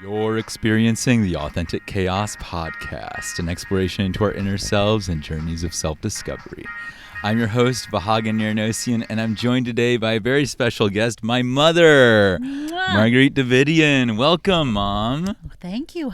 You're experiencing the Authentic Chaos Podcast, an exploration into our inner selves and journeys of self-discovery. I'm your host, Vahagan Nernosian, and I'm joined today by a very special guest, my mother, Margarite Davidian. Welcome, Mom. Thank you.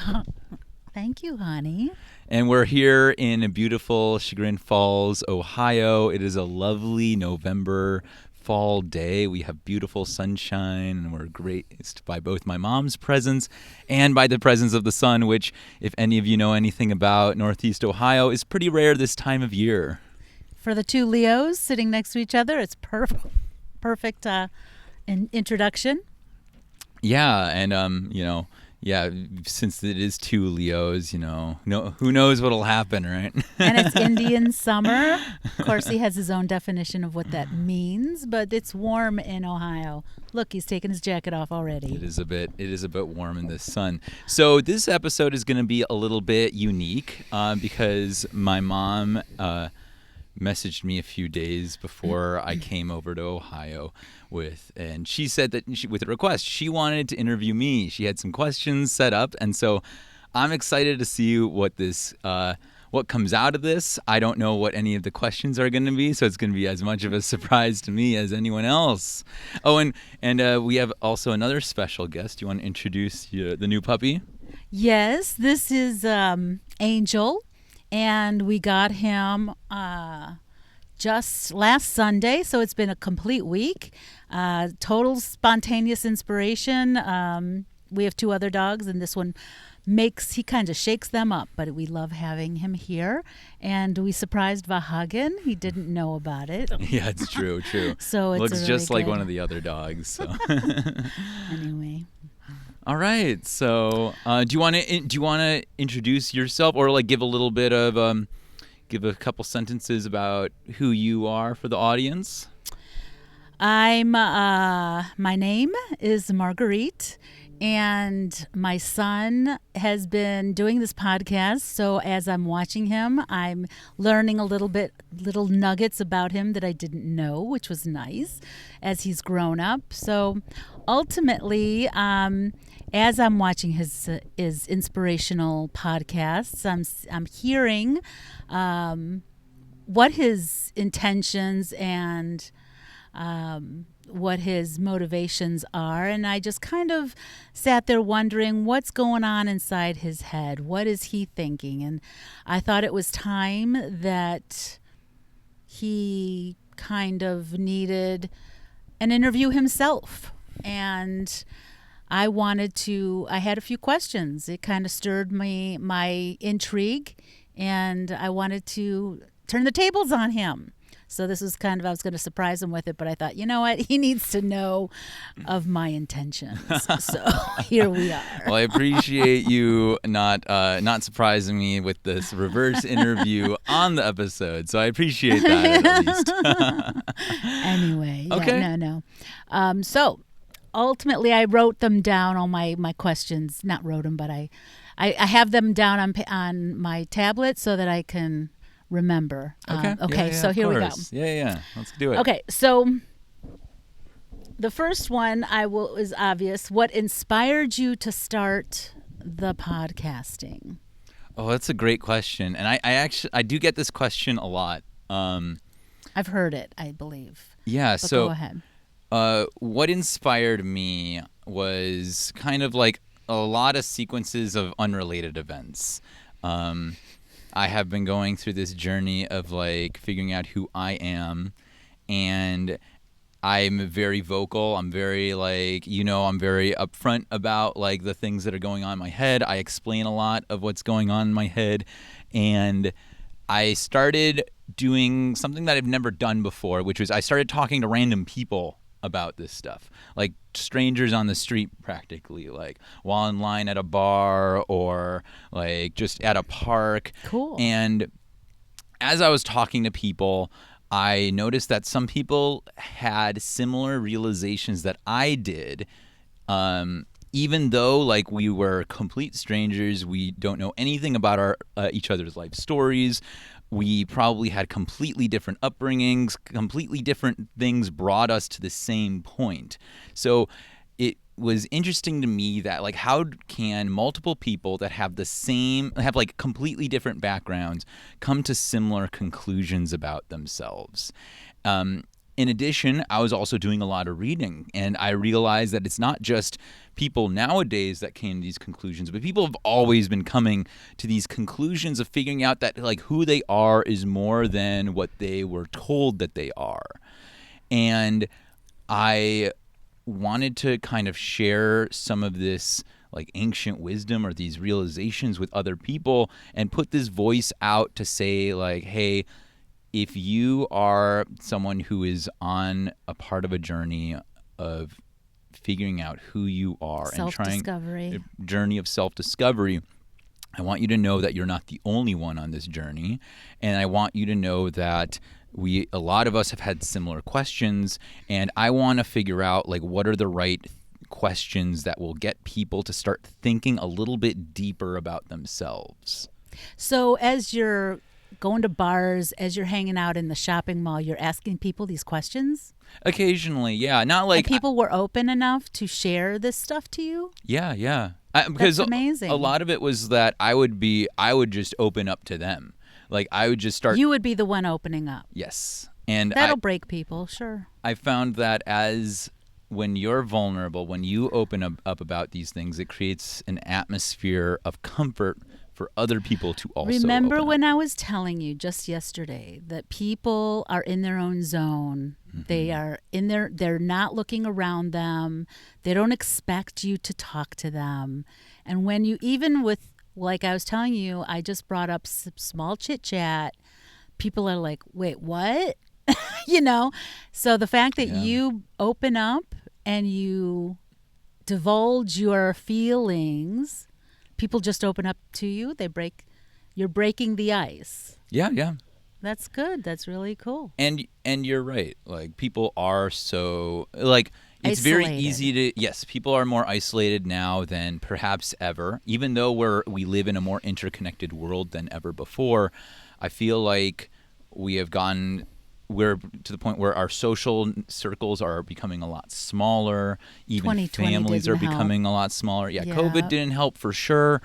Thank you, honey. And we're here in beautiful Chagrin Falls, Ohio. It is a lovely November fall day. We have beautiful sunshine, and we're graced by both my mom's presence and by the presence of the sun, which, if any of you know anything about Northeast Ohio, is pretty rare this time of year. For the two Leos sitting next to each other, it's perfect introduction. Yeah, and since it is two Leos, who knows what'll happen, right? And it's Indian summer. Of course, he has his own definition of what that means, but it's warm in Ohio. Look, he's taking his jacket off already. It is a bit warm in the sun. So this episode is going to be a little bit unique because my mom messaged me a few days before I came over to Ohio and she said that with a request, she wanted to interview me. She had some questions set up, and so I'm excited to see what comes out of this. I don't know what any of the questions are going to be, so it's going to be as much of a surprise to me as anyone else. Oh, and we have also another special guest. Do you want to introduce the new puppy? Yes, this is Angel. And we got him just last Sunday, so it's been a complete week. Total spontaneous inspiration. We have two other dogs, and this one he kind of shakes them up, but we love having him here. And we surprised Vahagan. He didn't know about it. Yeah, it's true. So it looks just like one of the other dogs. So. Anyway. All right. So, do you want to introduce yourself, or give a little bit of give a couple sentences about who you are for the audience? My name is Margarite, and my son has been doing this podcast. So as I'm watching him, I'm learning little nuggets about him that I didn't know, which was nice as he's grown up. So ultimately, as I'm watching his inspirational podcasts, I'm hearing what his intentions and what his motivations are, and I just kind of sat there wondering what's going on inside his head. What is he thinking? And I thought it was time that he kind of needed an interview himself, and I had a few questions. It kind of stirred my intrigue, and I wanted to turn the tables on him. So this was I was going to surprise him with it, but I thought, you know what? He needs to know of my intentions. So here we are. Well, I appreciate you not surprising me with this reverse interview on the episode. So I appreciate that at least. Anyway. Okay. Yeah, no. So ultimately, I wrote them down, all my questions. Not wrote them, but I have them down on my tablet so that I can remember. Okay. So here we go. Yeah. Let's do it. Okay. So the first one is obvious. What inspired you to start the podcasting? Oh, that's a great question. And I do get this question a lot. I've heard it, I believe. Yeah. But so go ahead. What inspired me was kind of like a lot of sequences of unrelated events. I have been going through this journey of figuring out who I am, and I'm very vocal. I'm very I'm very upfront about the things that are going on in my head. I explain a lot of what's going on in my head, and I started doing something that I've never done before, which was I started talking to random people about this stuff, like strangers on the street practically, while in line at a bar or just at a park. Cool. And as I was talking to people, I noticed that some people had similar realizations that I did, even though we were complete strangers. We don't know anything about our each other's life stories. We probably had completely different upbringings, completely different things brought us to the same point. So it was interesting to me that like how can multiple people that have like completely different backgrounds come to similar conclusions about themselves. In addition, I was also doing a lot of reading, and I realized that it's not just people nowadays that came to these conclusions, but people have always been coming to these conclusions of figuring out that like who they are is more than what they were told that they are. And I wanted to kind of share some of this like ancient wisdom or these realizations with other people and put this voice out to say like, hey, if you are someone who is on a part of a journey of figuring out who you are and trying a journey of self-discovery, I want you to know that you're not the only one on this journey. And I want you to know that a lot of us have had similar questions, and I want to figure out like what are the right questions that will get people to start thinking a little bit deeper about themselves. So as you're going to bars, as you're hanging out in the shopping mall, you're asking people these questions? Occasionally, yeah. Not like... And people were open enough to share this stuff to you? Yeah. Because that's amazing. A lot of it was that I would just open up to them. Like I would just start... You would be the one opening up. Yes. And that'll break people, sure. I found that when you're vulnerable, when you open up about these things, it creates an atmosphere of comfort for other people to also remember when I was telling you just yesterday that people are in their own zone. Mm-hmm. They are they're not looking around them. They don't expect you to talk to them. And when you, even with, like I was telling you, I just brought up small chit chat, people are like, wait, what? So the fact that you open up and you divulge your feelings, people just open up to you. You're breaking the ice. Yeah. That's good. That's really cool. And you're right. Like people are so like it's isolated. Very easy to people are more isolated now than perhaps ever. Even though we live in a more interconnected world than ever before, I feel like we're to the point where our social circles are becoming a lot smaller. Even families are becoming a lot smaller. Yeah, COVID didn't help for sure.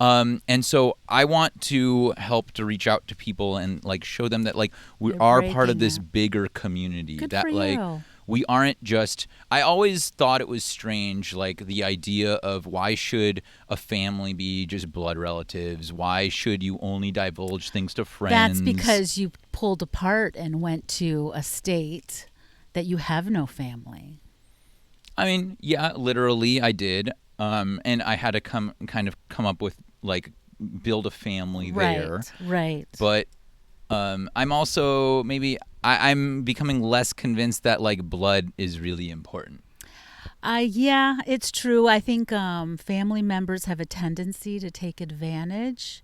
And so I want to help to reach out to people and like show them that like we are part of this bigger community. Good that for like you. We aren't just... I always thought it was strange, like the idea of why should a family be just blood relatives? Why should you only divulge things to friends? That's because you pulled apart and went to a state that you have no family. I mean, yeah, literally I did. And I had to come up with like build a family there. Right. But I'm also I'm becoming less convinced that like blood is really important. Yeah, it's true. I think family members have a tendency to take advantage,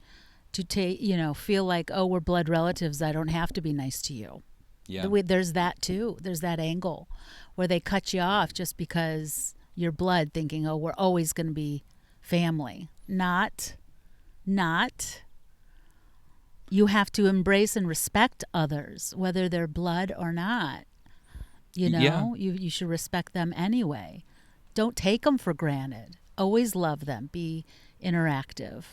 to feel like, oh, we're blood relatives, I don't have to be nice to you. Yeah. There's that too. There's that angle where they cut you off just because you're blood, thinking, oh, we're always going to be family. Not. You have to embrace and respect others, whether they're blood or not. You should respect them anyway. Don't take them for granted. Always love them. Be interactive.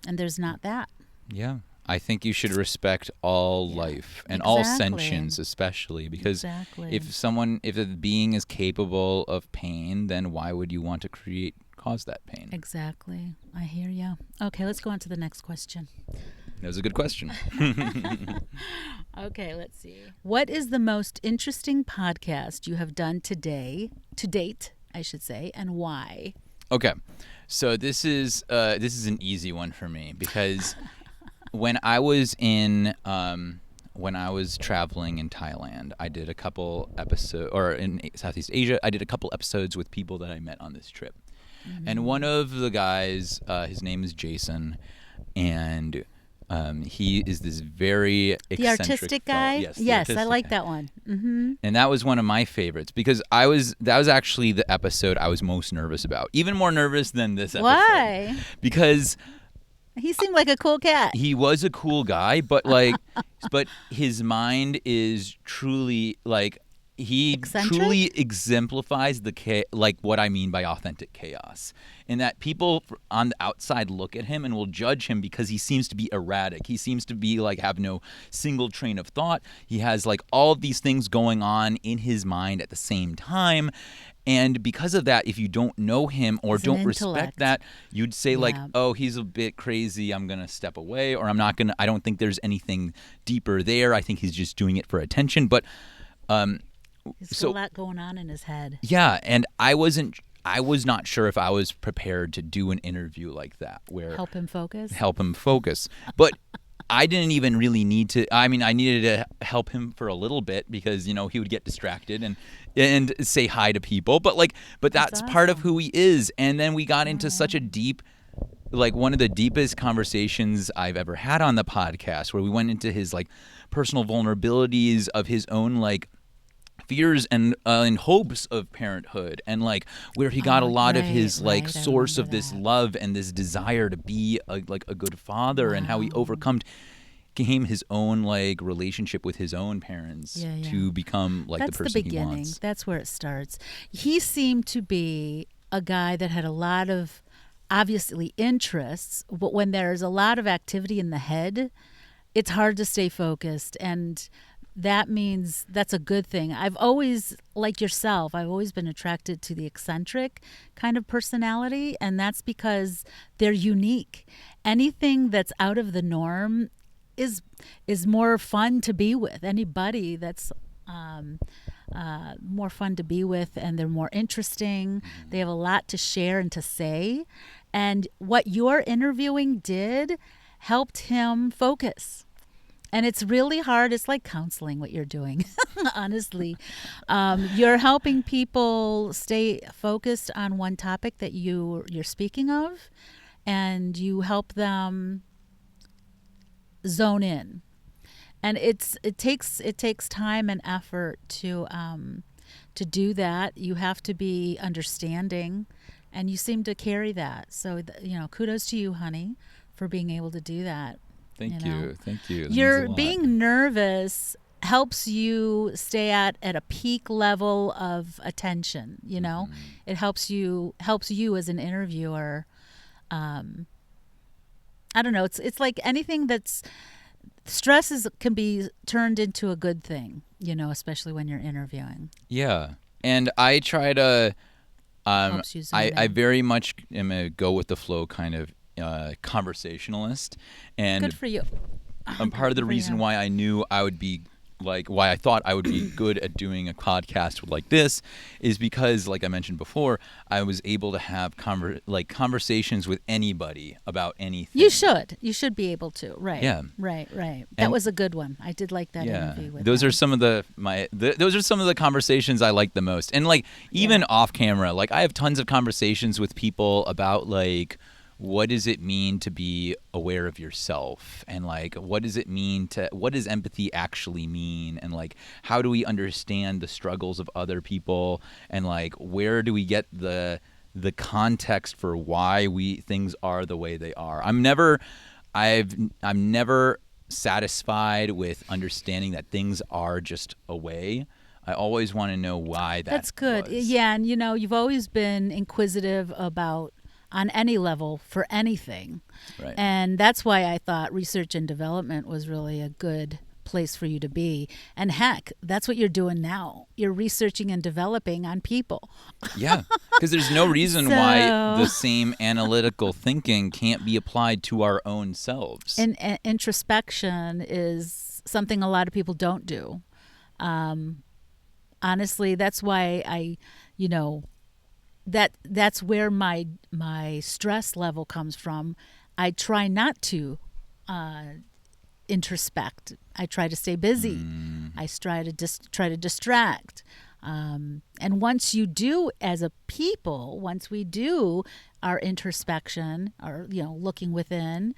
And there's not that. Yeah. I think you should respect all life and all sentience, especially because if a being is capable of pain, then why would you want to cause that pain? Exactly. I hear you. Okay, let's go on to the next question. That was a good question. Okay, let's see. What is the most interesting podcast you have done to date, I should say, and why? Okay, so this is an easy one for me because when I was traveling in Thailand, I did a couple episodes, or in Southeast Asia, I did a couple episodes with people that I met on this trip. Mm-hmm. And one of the guys, his name is Jason, and he is this very eccentric the artistic guy. Yes, I like that one. Mm-hmm. And that was one of my favorites because that was actually the episode I was most nervous about. Even more nervous than this episode. Why? Because he seemed like a cool cat. He was a cool guy, but his mind is truly like he Eccentric? truly exemplifies like what I mean by authentic chaos, in that people on the outside look at him and will judge him because he seems to be erratic. He seems to be like have no single train of thought. He has like all of these things going on in his mind at the same time. And because of that, if you don't know him or He's an don't respect intellect. that, you'd say like, Yeah. oh, he's a bit crazy. I'm going to step away, or I don't think there's anything deeper there. I think he's just doing it for attention. But He's got so a lot going on in his head. yeah, and I was not sure if I was prepared to do an interview like that where Help him focus. help him focus. But I didn't even really need to. I mean, I needed to help him for a little bit because he would get distracted and say hi to people. But that's part of awesome. who he is. And then we got into such a deep, like one of the deepest conversations I've ever had on the podcast, where we went into his like personal vulnerabilities of his own like fears and hopes of parenthood, and like where he got a lot of his like right, I source remember of this that. love and this desire to be a good father, and how he overcome came his own like relationship with his own parents Yeah, yeah. to become like That's the person the he beginning. wants. That's where it starts. He seemed to be a guy that had a lot of obviously interests, but when there's a lot of activity in the head, it's hard to stay focused, and that means that's a good thing. I've always, like yourself, I've always been attracted to the eccentric kind of personality, and that's because they're unique. Anything that's out of the norm is more fun to be with. Anybody that's more fun to be with, and they're more interesting. They have a lot to share and to say. And what your interviewing did helped him focus. And it's really hard. It's like counseling what you're doing, honestly. You're helping people stay focused on one topic that you're speaking of, and you help them zone in. And it takes time and effort to do that. You have to be understanding, and you seem to carry that. So kudos to you, honey, for being able to do that. Thank you. Thank you. That means a You're lot. being nervous helps you stay at a peak level of attention. It helps you as an interviewer. I don't know. It's like anything that's stress can be turned into a good thing. Especially when you're interviewing. Yeah, and I try to. Helps you zone I in. very much am a go with the flow kind of conversationalist, and Good for you. part of the Good for reason you. why I knew I would be why I thought I would be good at doing a podcast like this is because, like I mentioned before, I was able to have conversations with anybody about anything. You should be able to. Right. Yeah. Right. That And- was a good one. I did like that Yeah, interview with those him. are some of those are some of the conversations I like the most. And like even off camera, like I have tons of conversations with people about like what does it mean to be aware of yourself, and like what does empathy actually mean, and like how do we understand the struggles of other people, and like where do we get the context for why things are the way they are. I'm never satisfied with understanding that things are just a way. I always want to know why That's good. was. Yeah, and you've always been inquisitive about on any level for anything. Right. And that's why I thought research and development was really a good place for you to be. And heck, that's what you're doing now. You're researching and developing on people. Yeah, because there's no reason why So- the same analytical thinking can't be applied to our own selves. And introspection is something a lot of people don't do. Honestly, that's why that's where my stress level comes from. I try not to introspect. I try to stay busy. I try to distract. And once you do, as a people, once we do our introspection, or looking within,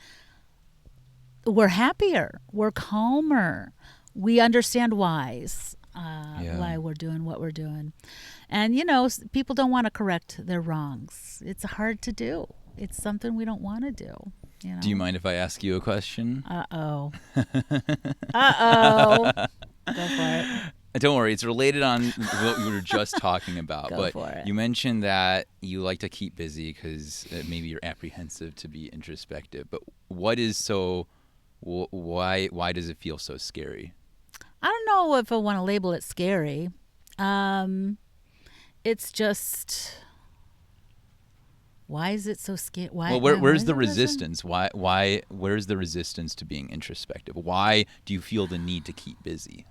we're happier. We're calmer. We understand whys. Why we're doing what we're doing. And, people don't want to correct their wrongs. It's hard to do. It's something we don't want to do. Do you mind if I ask you a question? Uh-oh. Uh-oh. Go for it. don't worry. It's related on what we were just talking about. Go but for it. you mentioned that you like to keep busy because maybe you're apprehensive to be introspective. But what is so? Why does it feel so scary? I don't know if I want to label it scary. It's just, why is it so scary? Well, where's the resistance? Why? Where's the resistance to being introspective? Why do you feel the need to keep busy?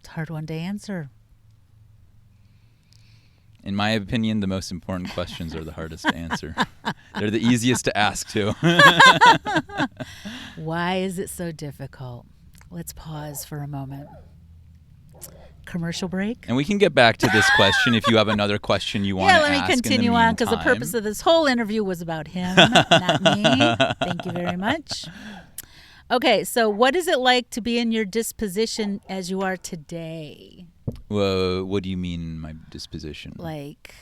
It's a hard one to answer. In my opinion, the most important questions are the hardest to answer. They're the easiest to ask, too. Why is it so difficult? Let's pause for a moment. Commercial break. And we can get back to this question if you have another question you want to ask. Yeah, let me continue on because the purpose of this whole interview was about him, not me. Thank you very much. Okay, so what is it like to be in your disposition as you are today? Well, what do you mean, my disposition? Like,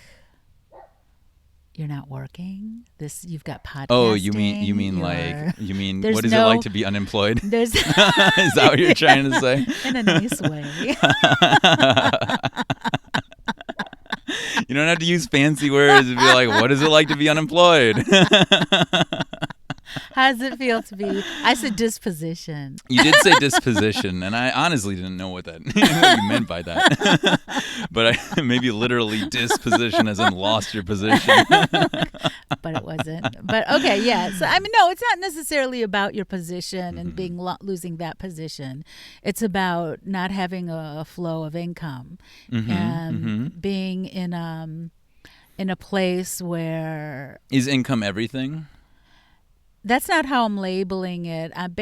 you're not working. You've got podcasting. Oh, you mean what is it like to be unemployed? There's Is that what you're trying to say? In a nice way. You don't have to use fancy words and be like, what is it like to be unemployed? How does it feel to be? I said disposition. You did say disposition, and I honestly didn't know what what you meant by that. But maybe literally disposition as in lost your position. But it wasn't. But okay, yeah. So I mean, no, it's not necessarily about your position and losing that position. It's about not having a flow of income and being in a place where is income everything? That's not how I'm labeling it. I'm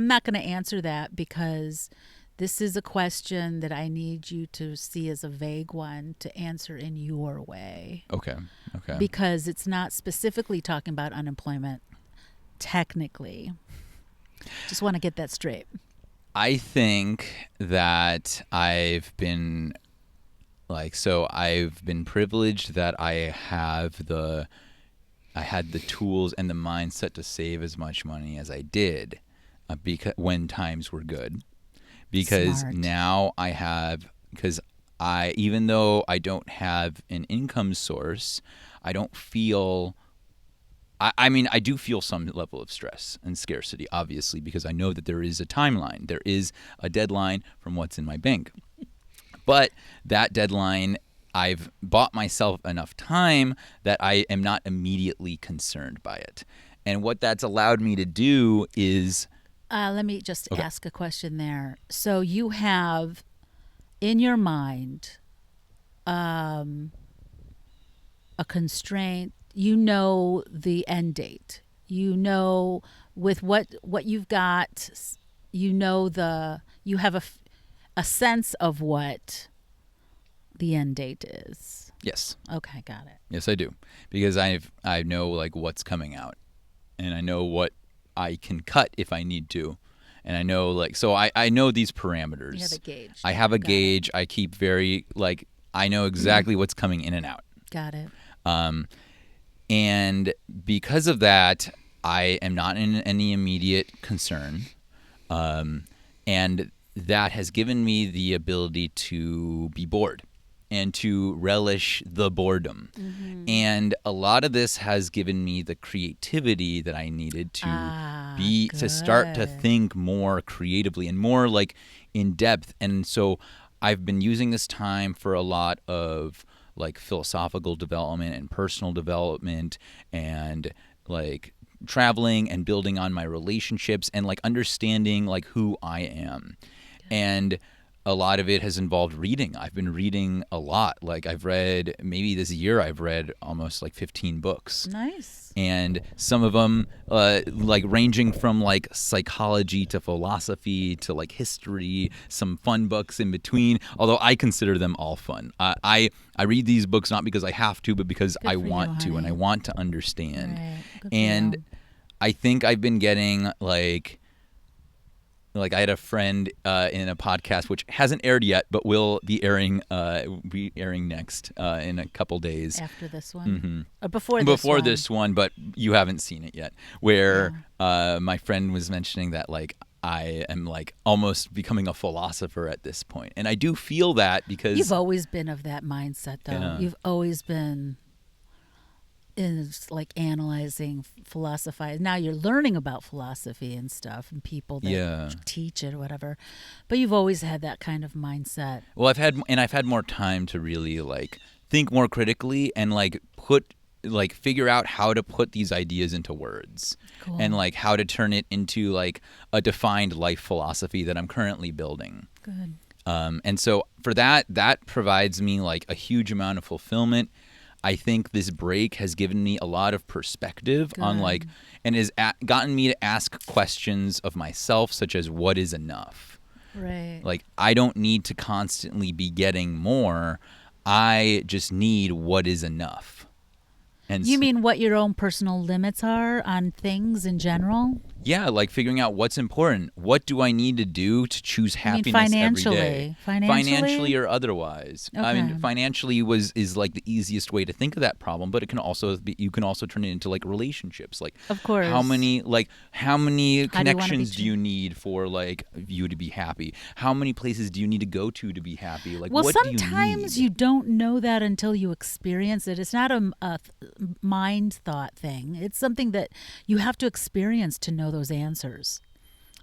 not going to answer that because this is a question that I need you to see as a vague one to answer in your way. Okay. Because it's not specifically talking about unemployment, technically. Just want to get that straight. I think that I've been privileged that I had the tools and the mindset to save as much money as I did when times were good. Because Smart. now even though I don't have an income source, I don't feel, I mean, I do feel some level of stress and scarcity, obviously, because I know that there is a timeline. There is a deadline from what's in my bank. But that deadline, I've bought myself enough time that I am not immediately concerned by it. And what that's allowed me to do is... let me just ask a question there. So you have in your mind a constraint. You know the end date. You know with what you've got, you know you have a sense of what the end date is. Yes. Okay, got it. Yes, I do. Because I know like what's coming out, and I know what I can cut if I need to. And I know I know these parameters. You have a gauge. I have a Got gauge. it. I keep I know exactly what's coming in and out. Got it. And because of that, I am not in any immediate concern. And that has given me the ability to be bored and to relish the boredom. And a lot of this has given me the creativity that I needed to start to think more creatively and more like in depth. And so I've been using this time for a lot of like philosophical development and personal development and like traveling and building on my relationships and like understanding like who I am. And a lot of it has involved reading. I've been reading a lot. Like maybe this year I've read almost like 15 books. Nice. And some of them like ranging from like psychology to philosophy to like history, some fun books in between, although I consider them all fun. I read these books not because I have to, but because I want to and I want to understand. Right. Good for And you. I think I've been getting like like I had a friend in a podcast which hasn't aired yet, but will be airing next in a couple days. After this one? Or before this Before one? this one, but you haven't seen it yet. Where my friend was mentioning that like I am like almost becoming a philosopher at this point, and I do feel that because You've always been of that mindset, though. Yeah. You've always been in like analyzing, philosophizing. Now you're learning about philosophy and stuff and people that teach it or whatever, but you've always had that kind of mindset. Well, I've had more time to really like think more critically and like figure out how to put these ideas into words. Cool. And like how to turn it into like a defined life philosophy that I'm currently building. Good. And so for that provides me like a huge amount of fulfillment. I think this break has given me a lot of perspective on like, and has gotten me to ask questions of myself, such as what is enough? Right. Like, I don't need to constantly be getting more. I just need what is enough. And You mean what your own personal limits are on things in general? Yeah, like figuring out what's important. What do I need to do to choose happiness financially? every day? Financially or otherwise. Okay. I mean, financially is like the easiest way to think of that problem, but it can also be, you can also turn it into like relationships. Like, of course, how many connections do you do need for like you to be happy? How many places do you need to go to be happy? Like, well, what sometimes do you need? you don't know that until you experience it. It's not a mind thought thing. It's something that you have to experience to know those answers.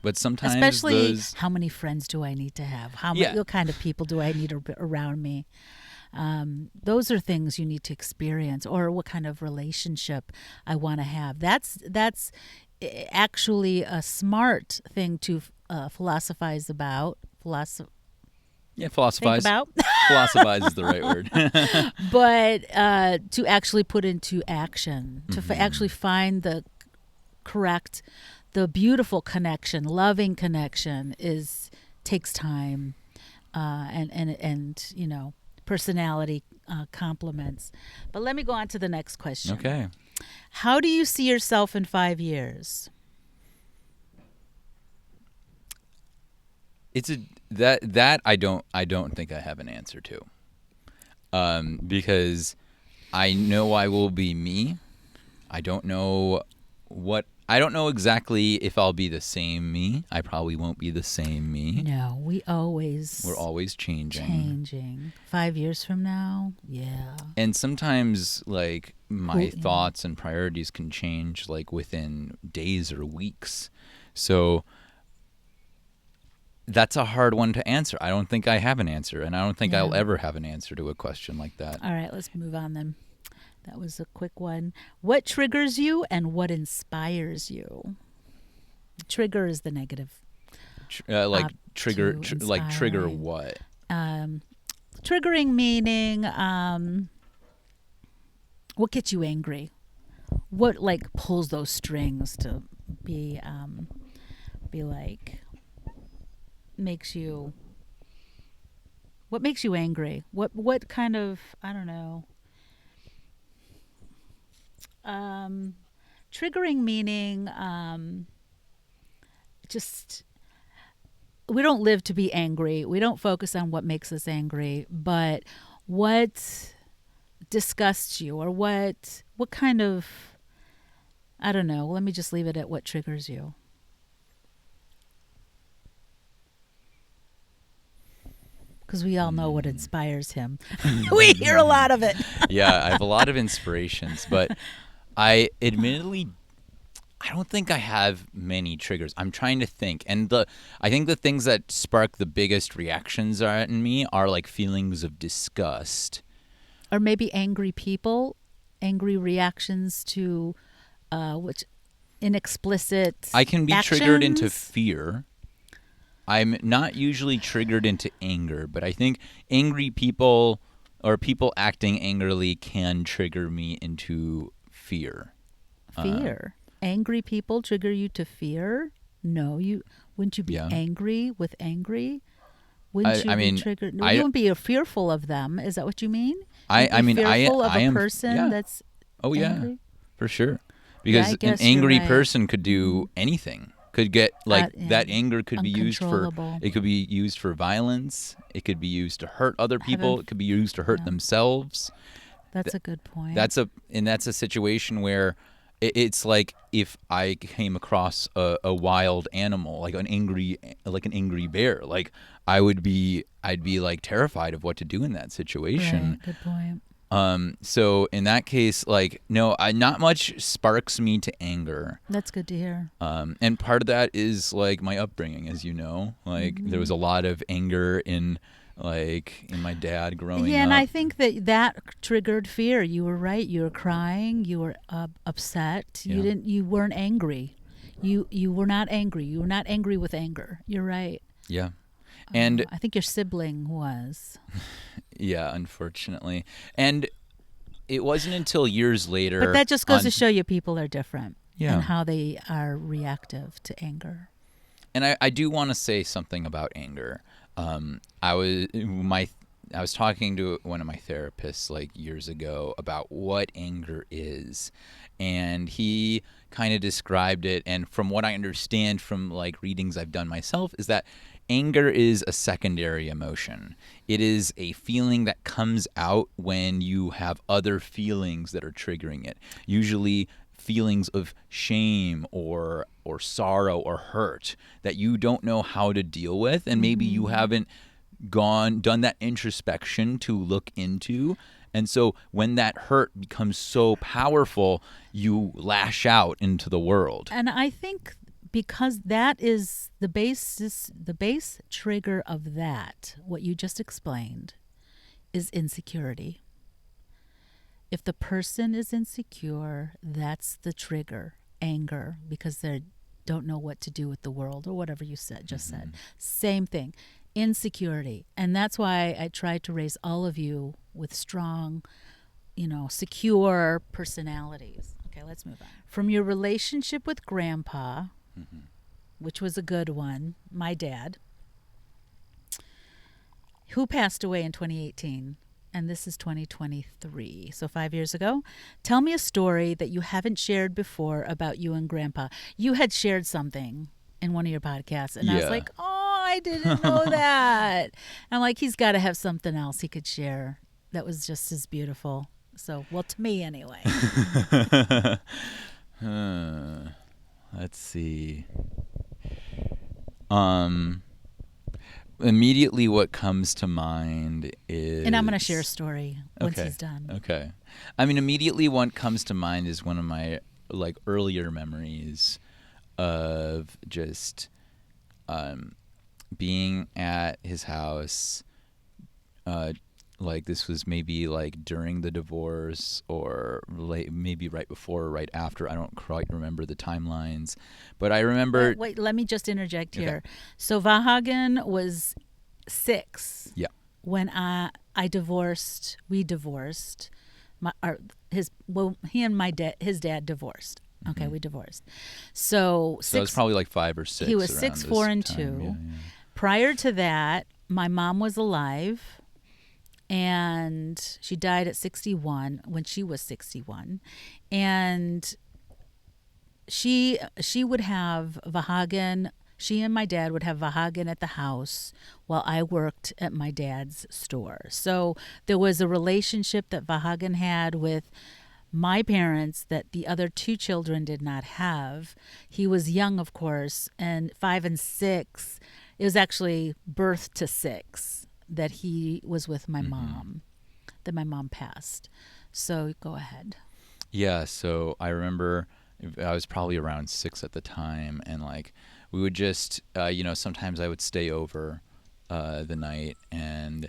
But sometimes especially how many friends do I need to have? What kind of people do I need around me? Those are things you need to experience, or what kind of relationship I want to have. That's actually a smart thing to philosophize about. Philosophize. Think about. Philosophize is the right word. But to actually put into action, to actually find the correct, the beautiful connection, loving connection takes time, and you know, personality complements. But let me go on to the next question. Okay. How do you see yourself in 5 years? It's that I don't think I have an answer to, because I know I will be me. I don't know exactly if I'll be the same me. I probably won't be the same me. No, we're always changing. 5 years from now, yeah. And sometimes like my thoughts and priorities can change like within days or weeks. So that's a hard one to answer. I don't think I have an answer, and I don't think I'll ever have an answer to a question like that. All right, let's move on then. That was a quick one. What triggers you and what inspires you? Trigger is the negative. Trigger what? Triggering meaning what gets you angry? What like pulls those strings to be like makes you? What makes you angry? What kind of, I don't know. Triggering meaning just, we don't live to be angry. We don't focus on what makes us angry, but what disgusts you, or what kind of, I don't know. Let me just leave it at what triggers you. Because we all know what inspires him. We hear a lot of it. Yeah, I have a lot of inspirations, but I don't think I have many triggers. I'm trying to think. And I think the things that spark the biggest reactions in me are like feelings of disgust. Or maybe angry people, angry reactions to which inexplicit I can be actions. Triggered into fear. I'm not usually triggered into anger, but I think angry people or people acting angrily can trigger me into fear. Fear. Angry people trigger you to fear? No, wouldn't you be angry with angry? Wouldn't you be triggered? No, you wouldn't be fearful of them. Is that what you mean? I am fearful of a person that's angry? For sure. Because an angry person could do anything. could get like Yeah, that anger could be used for uncontrollable. it could be used for violence. It could be used to hurt other Heaven, people. It could be used to hurt yeah, themselves. that's a good point. That's a situation where it's like if I came across a wild animal, like an angry bear, like I'd be like terrified of what to do in that situation. Right, good point. So in that case, like, no, not much sparks me to anger. That's good to hear. And part of that is like my upbringing, as you know, like there was a lot of anger in my dad growing Yeah, and up. I think that triggered fear. You were right. You were crying. You were upset. Yeah. You weren't angry. You were not angry. You were not angry with anger. You're right. Yeah. And I think your sibling was. yeah, unfortunately. And it wasn't until years later. But that just goes to show you people are different. Yeah. And how they are reactive to anger. And I do want to say something about anger. I was talking to one of my therapists like years ago about what anger is, and he kind of described it. And from what I understand from like readings I've done myself, is that anger is a secondary emotion. It is a feeling that comes out when you have other feelings that are triggering it. Usually feelings of shame or sorrow or hurt that you don't know how to deal with, and maybe you haven't done that introspection to look into. And so when that hurt becomes so powerful, you lash out into the world. And I think because that is the base trigger of that, what you just explained, is insecurity. If the person is insecure, that's the trigger, anger, because they don't know what to do with the world or whatever you said. Same thing, insecurity. And that's why I try to raise all of you with strong, secure personalities. Okay, let's move on. From your relationship with Grandpa, which was a good one, my dad, who passed away in 2018. And this is 2023, so 5 years ago. Tell me a story that you haven't shared before about you and Grandpa. You had shared something in one of your podcasts, and I was Yeah. like, oh, I didn't know that. I'm like, he's got to have something else he could share that was just as beautiful. So, well, to me anyway. Let's see. Immediately what comes to mind is... And I'm going to share a story once Okay. he's done. Okay. I mean, immediately what comes to mind is one of my like earlier memories of just being at his house. Like this was maybe like during the divorce or maybe right before or right after. I don't quite remember the timelines, but I remember... Wait, let me just interject Okay. here. So Vahagan was 6. Yeah. When we divorced. He and his dad divorced. Okay, we divorced. So So it was probably like 5 or 6. he was around 6, this 4, and time. 2. Yeah. Prior to that, my mom was alive, and she died at 61 when she was 61, and she would have Vahagan. She and my dad would have Vahagan at the house while I worked at my dad's store. So there was a relationship that Vahagan had with my parents that the other 2 children did not have. He was young, of course, and 5 and 6. It was actually birth to 6 that he was with my mom, that my mom passed. So go ahead. Yeah, so I remember I was probably around 6 at the time, and like we would just, sometimes I would stay over the night, and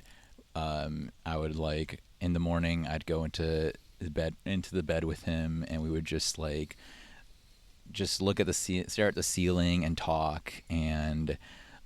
I would like in the morning I'd go into the bed with him, and we would just look at stare at the ceiling and talk. And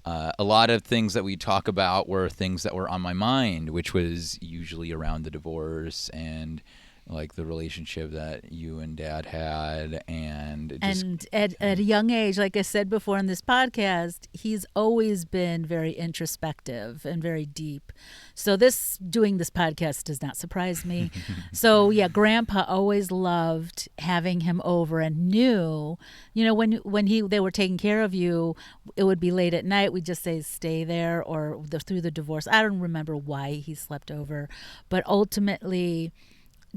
a lot of things that we talk about were things that were on my mind, which was usually around the divorce and like the relationship that you and Dad had, and it just And at a young age, like I said before in this podcast, he's always been very introspective and very deep. So doing this podcast does not surprise me. So yeah, Grandpa always loved having him over and knew, when they were taking care of you, it would be late at night. We'd just say stay there, or through the divorce. I don't remember why he slept over, but ultimately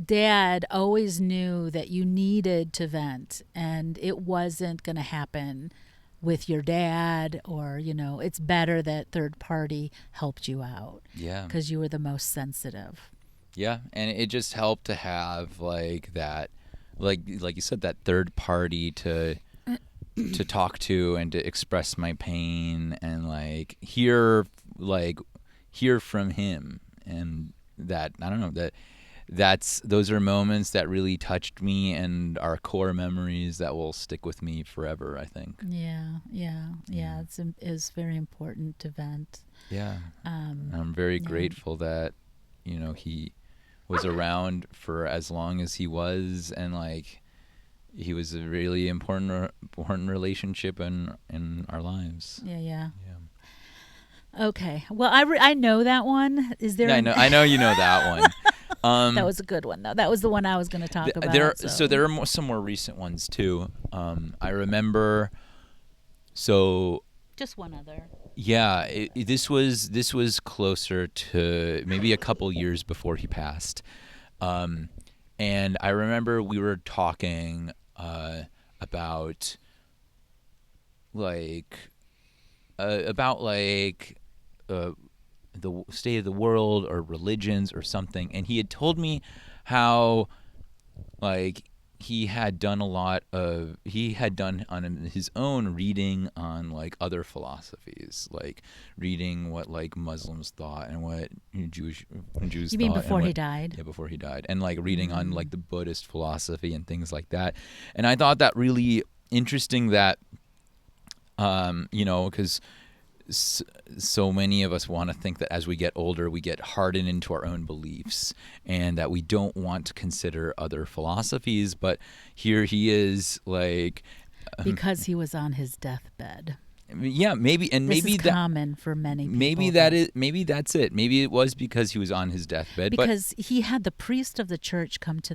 Dad always knew that you needed to vent, and it wasn't going to happen with your dad, or it's better that third party helped you out yeah, because you were the most sensitive. yeah, and it just helped to have like that, like you said, that third party to talk to and to express my pain and hear from him. And that, I don't know, those are moments that really touched me and are core memories that will stick with me forever, I think. Yeah. It's very important to vent. Yeah. I'm very grateful that, he was around for as long as he was, and he was a really important relationship in our lives. Yeah. Okay. Well, I know that one. Is there? Yeah, I know you know that one. That was a good one, though. That was the one I was going to talk about. There are some more recent ones too. I remember. So. Just one other. Yeah, this was closer to maybe a couple years before he passed, and I remember we were talking about the state of the world or religions or something, and he had told me how he had done on his own reading on other philosophies, reading what Muslims thought and what Jews thought. You mean before he died? Yeah, before he died, and reading on the Buddhist philosophy and things like that. And I thought that really interesting that because so many of us want to think that as we get older, we get hardened into our own beliefs and that we don't want to consider other philosophies. But here he is, because he was on his deathbed. Yeah, maybe This is common for many people. Maybe that's it. Maybe it was because he was on his deathbed. Because he had the priest of the church come to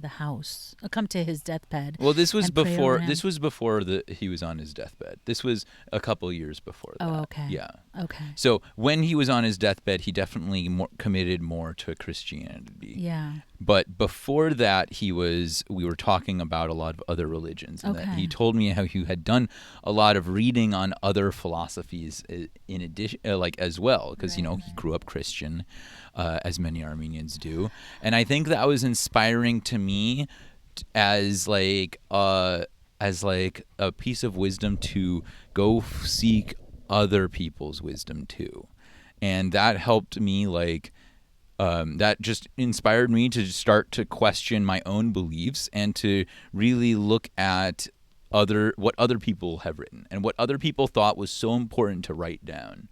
his deathbed. Well, this was before. This was before he was on his deathbed. This was a couple years before that. Oh, okay. Yeah. Okay. So when he was on his deathbed, he definitely committed more to Christianity. Yeah. But before that, we were talking about a lot of other religions, and that he told me how he had done a lot of reading on other philosophies in addition, as well, because he grew up Christian, as many Armenians do, and I think that was inspiring to me as a piece of wisdom to go seek other people's wisdom too, and that helped me that just inspired me to start to question my own beliefs and to really look at what other people have written and what other people thought was so important to write down.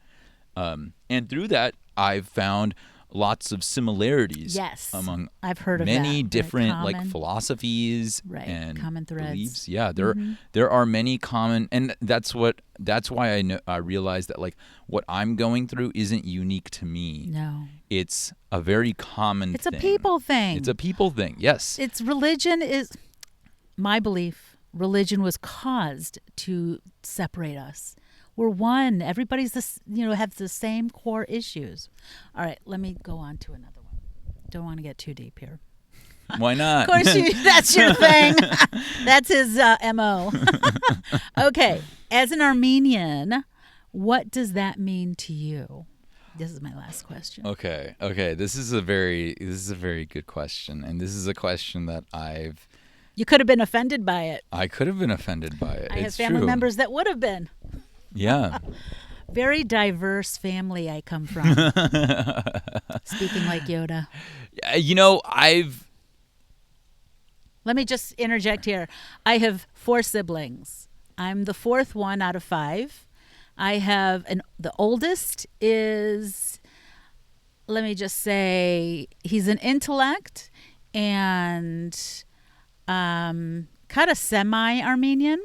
And through that, I've found lots of similarities among I've heard of many that. different philosophies and common threads. beliefs. Yeah, there are many common, and that's why I realized that what I'm going through isn't unique to me. No. It's a very common It's thing. a people thing. It's a people thing. Yes. Religion is my belief. Religion was caused to separate us. We're one. Everybody's have the same core issues. All right, let me go on to another one. Don't want to get too deep here. Why not? Of course, that's your thing. That's his MO. Okay, as an Armenian, what does that mean to you? This is my last question. Okay. This is a very good question, and this is a question that You could have been offended by it. I could have been offended by it. I have It's family true. members that would have been. Yeah. Very diverse family I come from. Speaking like Yoda. Let me just interject here. I have 4 siblings. I'm the 4th one out of 5. I have the oldest is, let me just say, he's an intellect. and kind of semi-Armenian.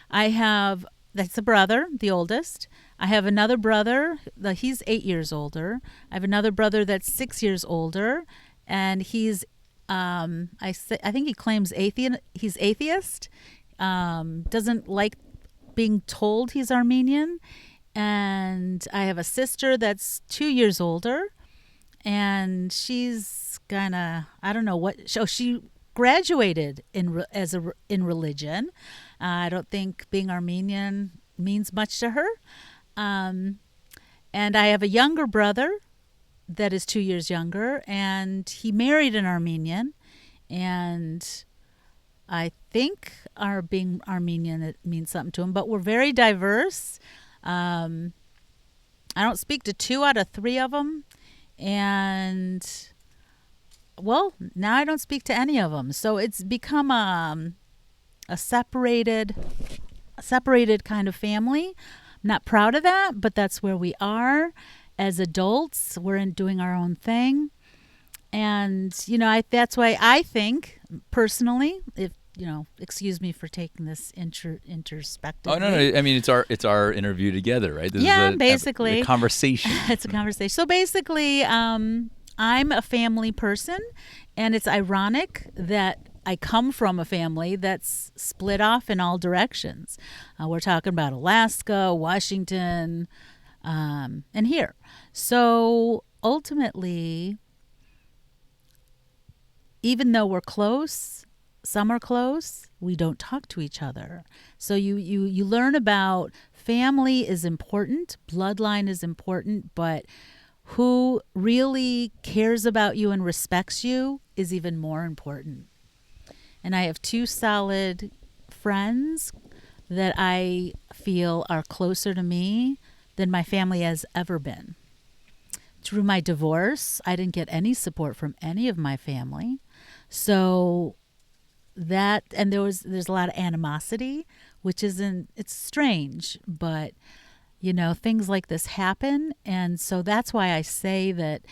I have that's a brother, the oldest. I have another brother. He's 8 years older. I have another brother that's 6 years older, and he's I think he claims atheist. He's atheist. Doesn't like being told he's Armenian. And I have a sister that's 2 years older, and she's gonna I don't know what. So she graduated in religion. I don't think being Armenian means much to her. Um, and I have a younger brother that is 2 years younger, and he married an Armenian. And I think our being Armenian it means something to him. But we're very diverse. Um, I don't speak to 2 out of 3 of them, and well, now I don't speak to any of them. So it's become a separated kind of family. I'm not proud of that, but that's where we are as adults. We're in doing our own thing. And that's why I think personally, if excuse me for taking this introspectively. Oh no, I mean it's our interview together, right? This Yeah, is basically a conversation. it's a conversation. So basically, I'm a family person, and it's ironic that I come from a family that's split off in all directions. We're talking about Alaska, Washington, and here. So ultimately, even though we're close, some are close, we don't talk to each other. So you learn about family is important, bloodline is important, but who really cares about you and respects you is even more important. And I have 2 solid friends that I feel are closer to me than my family has ever been. Through my divorce, I didn't get any support from any of my family. So that, and there's a lot of animosity, which isn't, it's strange, but things like this happen. And so that's why I say that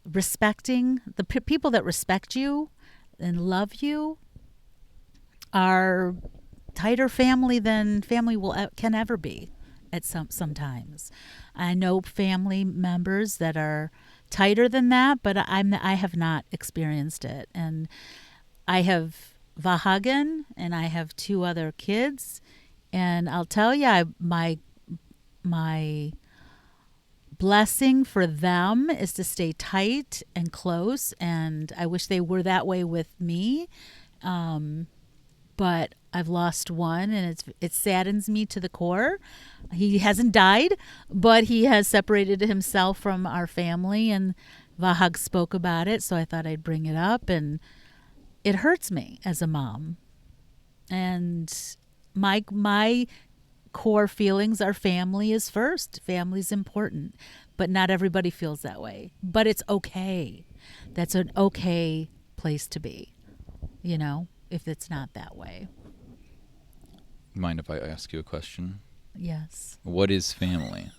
respecting the people that respect you and love you are tighter family than family can ever be at sometimes. I know family members that are tighter than that, but I have not experienced it. And I have Vahagan, and I have 2 other kids, and I'll tell you, my blessing for them is to stay tight and close, and I wish they were that way with me. But I've lost one, and it saddens me to the core. He hasn't died, but he has separated himself from our family, and Vahag spoke about it, so I thought I'd bring it up. And it hurts me as a mom. And my core feelings are family is first. Family's important, but not everybody feels that way. But it's okay. That's an okay place to be, if it's not that way. Mind if I ask you a question? Yes. What is family?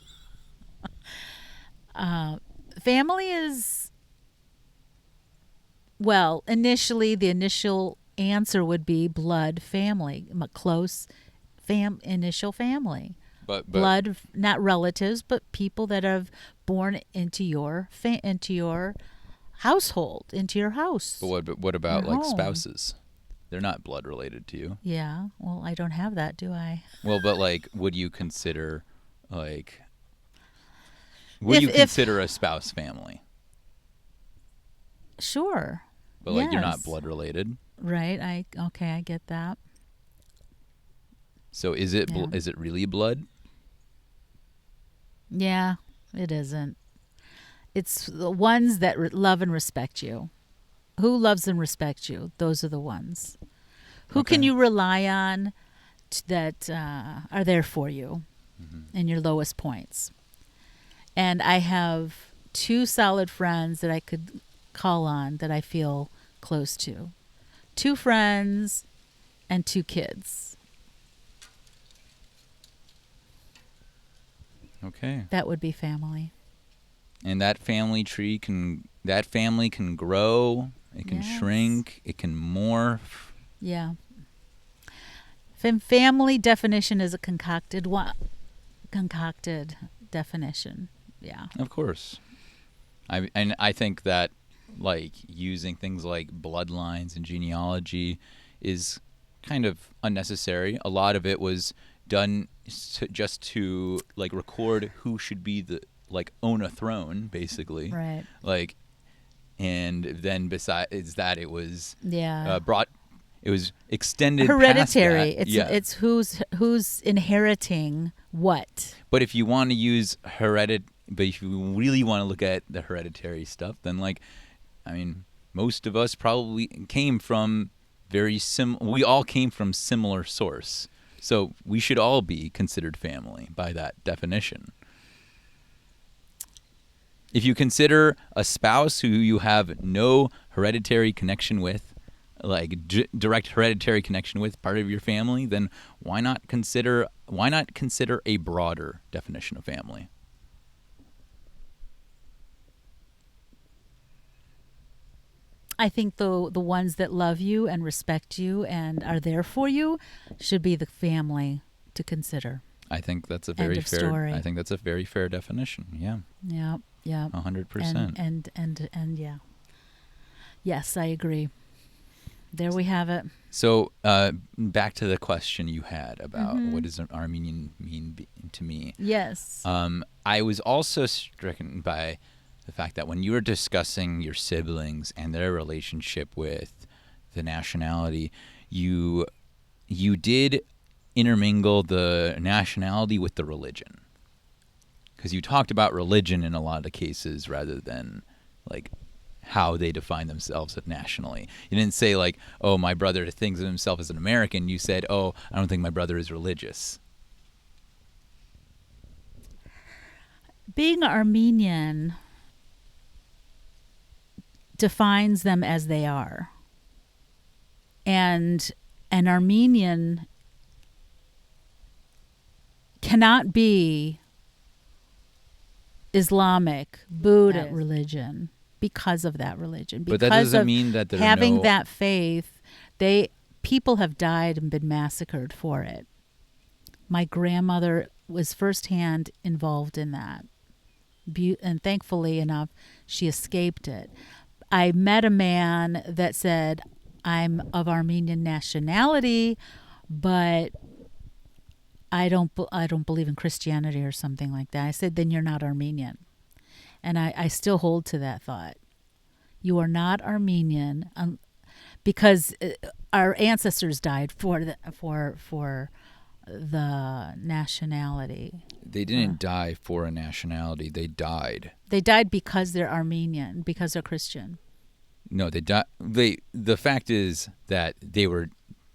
Family is, well, initially, the initial answer would be blood family, close initial family. But blood, not relatives, but people that have born into your household, into your house. But what about your like home. spouses? They're not blood related to you. Yeah. Well, I don't have that, do I? Well, but like, would you consider consider a spouse family? Sure. But like, you're not blood related. Right. I get that. So is it is it really blood? Yeah, it isn't. It's the ones that love and respect you. Who loves and respects you? Those are the ones. Who can you rely on that are there for you in your lowest points? And I have 2 solid friends that I could call on that I feel close to. 2 friends and 2 kids. Okay. That would be family. And that family tree can grow It can Yes. shrink. It can morph. Yeah. Family definition is a concocted definition. Yeah. Of course. I think that like using things like bloodlines and genealogy is kind of unnecessary. A lot of it was done just to like record who should be the like own a throne, basically. Right. Like, and then besides that, it was Yeah. brought. It was extended Hereditary. Past that. It's who's inheriting what. But if you want to use but if you really want to look at the hereditary stuff, then like, I mean, most of us probably came from we all came from similar source. So we should all be considered family by that definition. If you consider a spouse who you have no hereditary connection with, like direct hereditary connection with, part of your family, then why not consider a broader definition of family? I think the ones that love you and respect you and are there for you should be the family to consider. I think that's a End very of fair. story. I think that's a very fair definition. Yeah, Yeah, yeah. 100%. And yeah. Yes, I agree. There we have it. So back to the question you had about what does an Armenian mean to me. Yes. I was also stricken by the fact that when you were discussing your siblings and their relationship with the nationality, you did intermingle the nationality with the religion. Because you talked about religion in a lot of cases rather than like how they define themselves nationally. You didn't say like, oh, my brother thinks of himself as an American. You said, oh, I don't think my brother is religious. Being Armenian defines them as they are. And an Armenian cannot be Islamic, Buddhist religion because of that religion. Because but that doesn't of mean that there having that faith, people have died and been massacred for it. My grandmother was firsthand involved in that. And thankfully enough, she escaped it. I met a man that said, I'm of Armenian nationality, but I don't believe in Christianity or something like that. I said, then you're not Armenian. And I still hold to that thought. You are not Armenian because our ancestors died for the nationality. They didn't die for a nationality. They died. They died because they're Armenian, because they're Christian. No, they died. The fact is that they were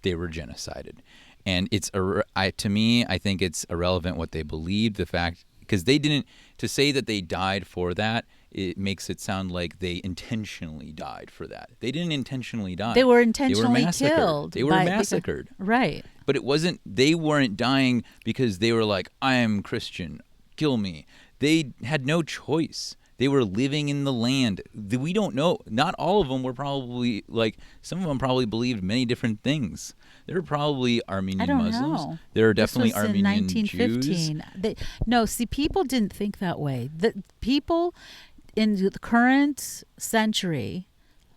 genocided, and to me, I think it's irrelevant what they believed. The fact, because they didn't, to say that they died for that, it makes it sound like they intentionally died for that. They didn't intentionally die. They were intentionally massacred. killed. They were massacred. Right. But they weren't dying because they were like, I am Christian, kill me. They had no choice. They were living in the land. We don't know. Not all of them were probably, like, some of them probably believed many different things. There were probably Armenian Muslims. Know. There are definitely this was Armenian in 1915. Jews. People didn't think that way. The people in the current century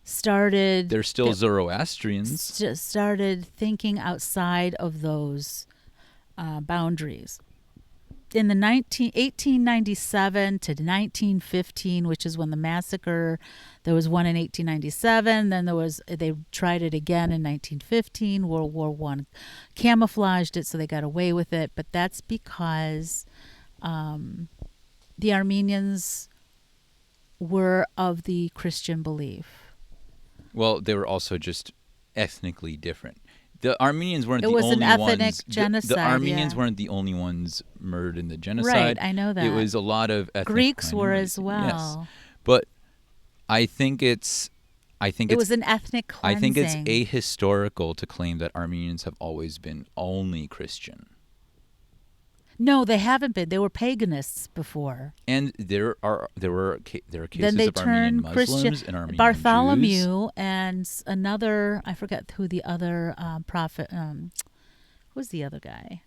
started... They're still Zoroastrians. Started thinking outside of those boundaries. In the 1897 to 1915, which is when the massacre, there was one in 1897, then they tried it again in 1915. World War I camouflaged it, so they got away with it. But that's because the Armenians were of the Christian belief. Well, they were also just ethnically different. The Armenians weren't the only ones. It was an ethnic genocide. The Armenians weren't the only ones murdered in the genocide. Right, I know that. It was a lot of ethnic Greeks were minorities. as well. Yes. But I think it was an ethnic cleansing. I think it's ahistorical to claim that Armenians have always been only Christian. No, they haven't been. They were paganists before. And there are cases Then they of Armenian turned Christian. Muslims and Armenian Jews. Bartholomew and another, I forget who the other prophet, who's the other guy?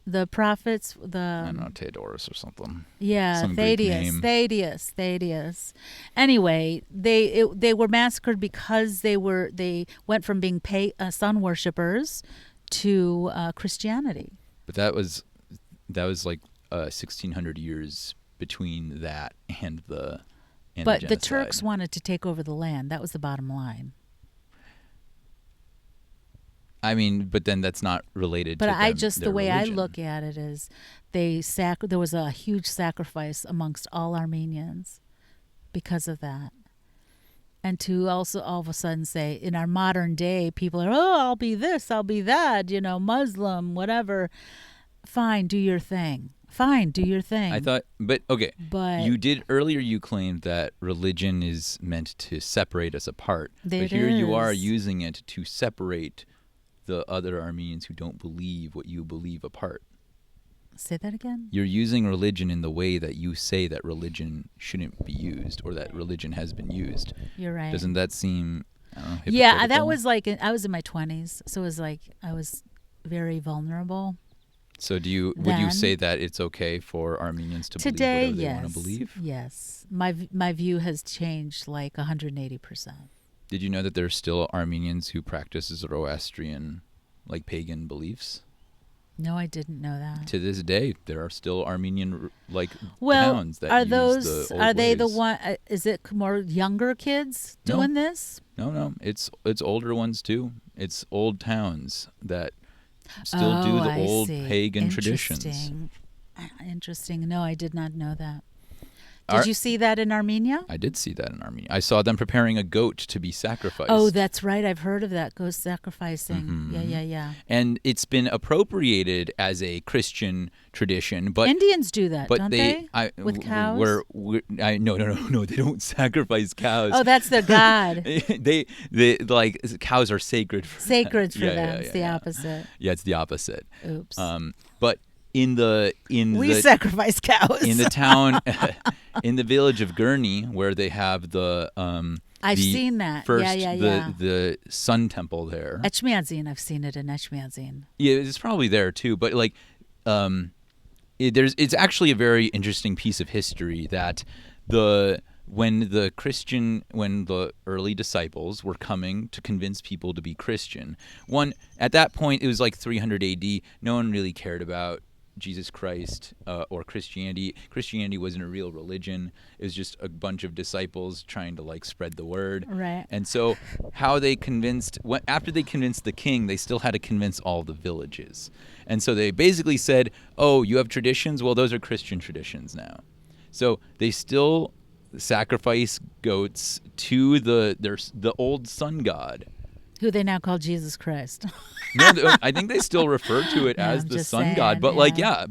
The prophets, I don't know, Theodorus or something. yeah, Some Greek name. Thaddeus. Anyway, they were massacred because they went from being sun worshippers to Christianity. But that was like 1,600 years between that and the But the genocide. Turks wanted to take over the land. That was the bottom line. I mean, but then that's not related But to I them, just, their the way religion. I look at it is there was a huge sacrifice amongst all Armenians because of that. And to also all of a sudden say, in our modern day, people are, oh, I'll be this, I'll be that, Muslim, whatever. Fine, do your thing. Fine, do your thing. I thought, but okay. But You did earlier. You claimed that religion is meant to separate us apart, It but here you are is. using it to separate the other Armenians who don't believe what you believe apart. Say that again? You're using religion in the way that you say that religion shouldn't be used, or that religion has been used. You're right. Doesn't that seem? I don't know, Yeah, that hypocritical? was like, I was in my 20s, so it was like I was very vulnerable. So would you Then- say that it's okay for Armenians to Today, believe whatever yes. they want to believe? Yes. My view has changed like 180%. Did you know that there's still Armenians who practice Zoroastrian, like pagan beliefs? No, I didn't know that. To this day, there are still Armenian Well, towns that are use those the old are they the ways. one? Is it more younger kids No. doing this? No, it's older ones too. It's old towns that still do the I old see. pagan traditions. Interesting. No, I did not know that. Are- Did you see that in Armenia? I did see that in Armenia. I saw them preparing a goat to be sacrificed. Oh, that's right. I've heard of that. Ghost sacrificing. Mhm. Yeah. And it's been appropriated as a Christian tradition, but Indians do that, but don't they, they? With cows? No, they don't sacrifice cows. Oh, that's their god. they like cows are sacred. Sacred for Yeah, them. yeah, It's the yeah. opposite. Yeah, it's the opposite. Oops. But in the we sacrifice cows. in the town in the village of Gurney, where they have the I've the seen that. first Yeah. the sun temple there. Echmiadzin, I've seen it in Echmiadzin. Yeah, it's probably there too, but like it's actually a very interesting piece of history that when the early disciples were coming to convince people to be Christian, at that point it was like 300 AD. No one really cared about Jesus Christ or Christianity. Christianity wasn't a real religion. It was just a bunch of disciples trying to like spread the word. Right. And so after they convinced the king, they still had to convince all the villages. And so they basically said, oh, you have traditions? Well, those are Christian traditions now. So they still sacrifice goats to the old sun god. Who they now call Jesus Christ. No, I think they still refer to it No, as I'm the just sun saying, god. But yeah.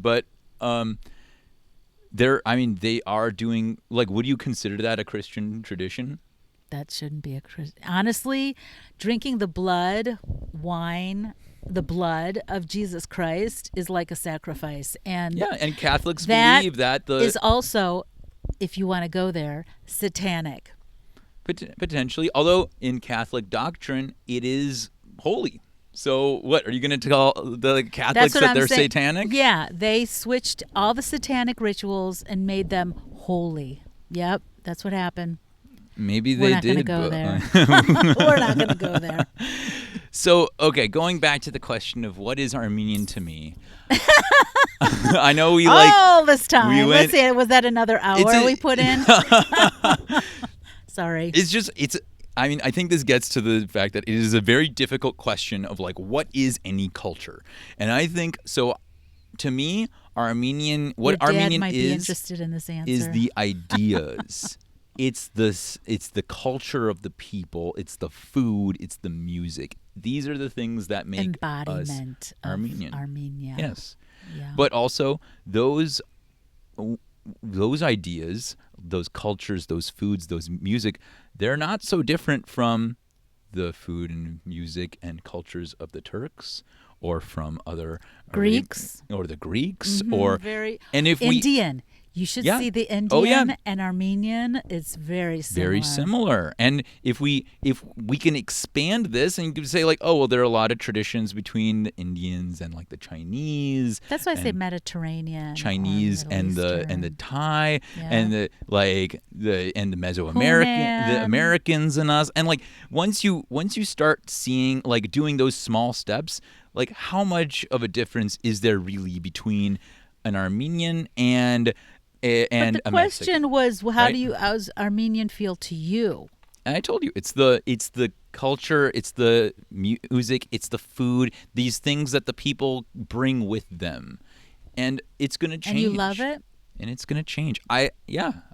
they are doing, like, would you consider that a Christian tradition? That shouldn't be a Christian. Honestly, drinking the blood of Jesus Christ is like a sacrifice. And Yeah, and Catholics that believe that is also, if you want to go there, satanic. potentially, although in Catholic doctrine it is holy. So what, are you going to tell the Catholics That's what that I'm they're saying. satanic? Yeah, they switched all the satanic rituals and made them holy. Yep, that's what happened. Maybe We're they not going to did. go but- there. We're not going to go there. So, okay, going back to the question of what is Armenian to me. I know we All this time. we Let's went- see, was that another hour we put in? Sorry. I think this gets to the fact that it is a very difficult question of like, what is any culture? And I think, so to me, Your dad Armenian might be is interested in this answer. is the ideas. It's the culture of the people. It's the food. It's the music. These are the things that make embodiment us Armenian. of Armenia. Yes. Yeah. But also those ideas, those cultures, those foods, those music, they're not so different from the food and music and cultures of the Turks or from other Greeks. or the Greeks, Mm-hmm, very and if Indian. You should yeah, see the oh yeah, Indian and Armenian. It's very similar. very similar. And if we can expand this, and you can say like, oh well, there are a lot of traditions between the Indians and like the Chinese. That's why I say and Mediterranean. Chinese or and Middle the Eastern. Thai Yeah. and the Mesoamerican, the Hunan. Americans and us. And like once you start seeing like doing those small steps, like how much of a difference is there really between an Armenian and But the a Mexican? question was, how right? how's Armenian feel to you? And I told you, it's the culture, it's the music, it's the food, these things that the people bring with them, and it's going to change. And you love it? And it's going to change. I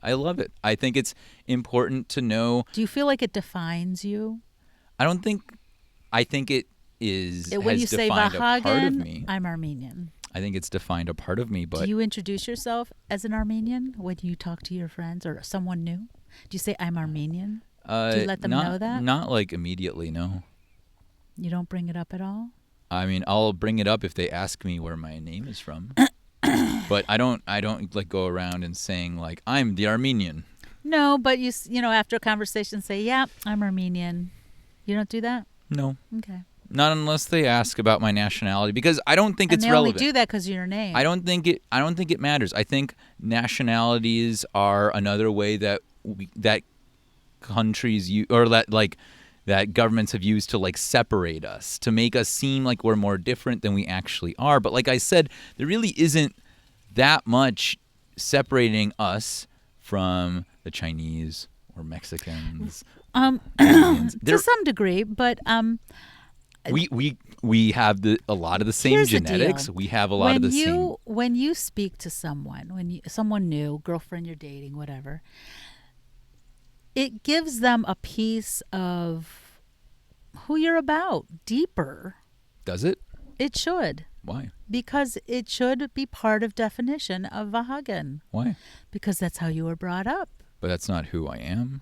love it. I think it's important to know. Do you feel like it defines you? I don't think. I think it is. When has you say defined a part of Vahagan, me. I'm Armenian. I think it's defined a part of me. But Do you introduce yourself as an Armenian when you talk to your friends or someone new? Do you say, I'm Armenian? Do you let them know that? Not like immediately. No. You don't bring it up at all? I mean, I'll bring it up if they ask me where my name is from. But I don't like go around and saying like I'm the Armenian. No, but you know, after a conversation, say, yeah, I'm Armenian. You don't do that? No. Okay. Not unless they ask about my nationality, because I don't think it's relevant. And they only do that because of your name. I don't think it matters. I think nationalities are another way that countries or that governments have used to like separate us, to make us seem like we're more different than we actually are. But like I said, there really isn't that much separating us from the Chinese or Mexicans. To some degree, but we have a lot of the same here's genetics. The deal. We have a lot of the same. When you speak to someone, someone new, girlfriend you're dating, whatever, it gives them a piece of who you're about, deeper. Does it? It should. Why? Because it should be part of definition of Vahagan. Why? Because that's how you were brought up. But that's not who I am.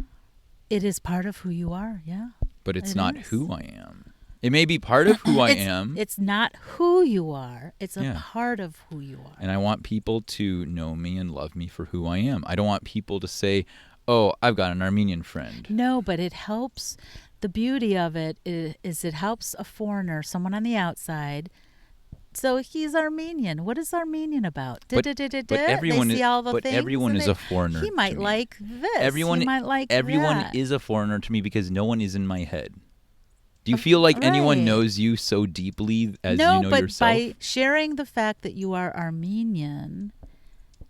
It is part of who you are, yeah. But it's It not is. who I am. It may be part of who I am. It's not who you are. It's a Yeah. part of who you are. And I want people to know me and love me for who I am. I don't want people to say, oh, I've got an Armenian friend. No, but it helps. The beauty of it is it helps a foreigner, someone on the outside. So he's Armenian. What is Armenian about? But everyone they see all the things, everyone and is a foreigner. He might to me. like this. Everyone, he might like everyone that. is a foreigner to me because no one is in my head. Do you feel like anyone Right. knows you so deeply as no, you know but yourself? by sharing the fact that you are Armenian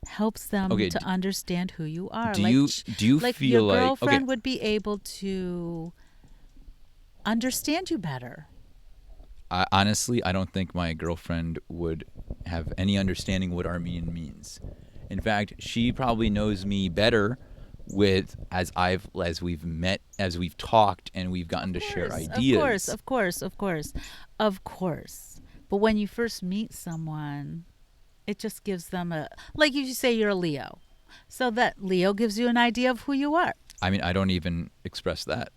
helps them to understand who you are. Do you like feel your like girlfriend would be able to understand you better? Honestly, I don't think my girlfriend would have any understanding what Armenian means. In fact, she probably knows me better as we've met, as we've talked, and we've gotten to share ideas. Of course. But when you first meet someone, it just gives them like you say you're a Leo. So that Leo gives you an idea of who you are. I mean, I don't even express that.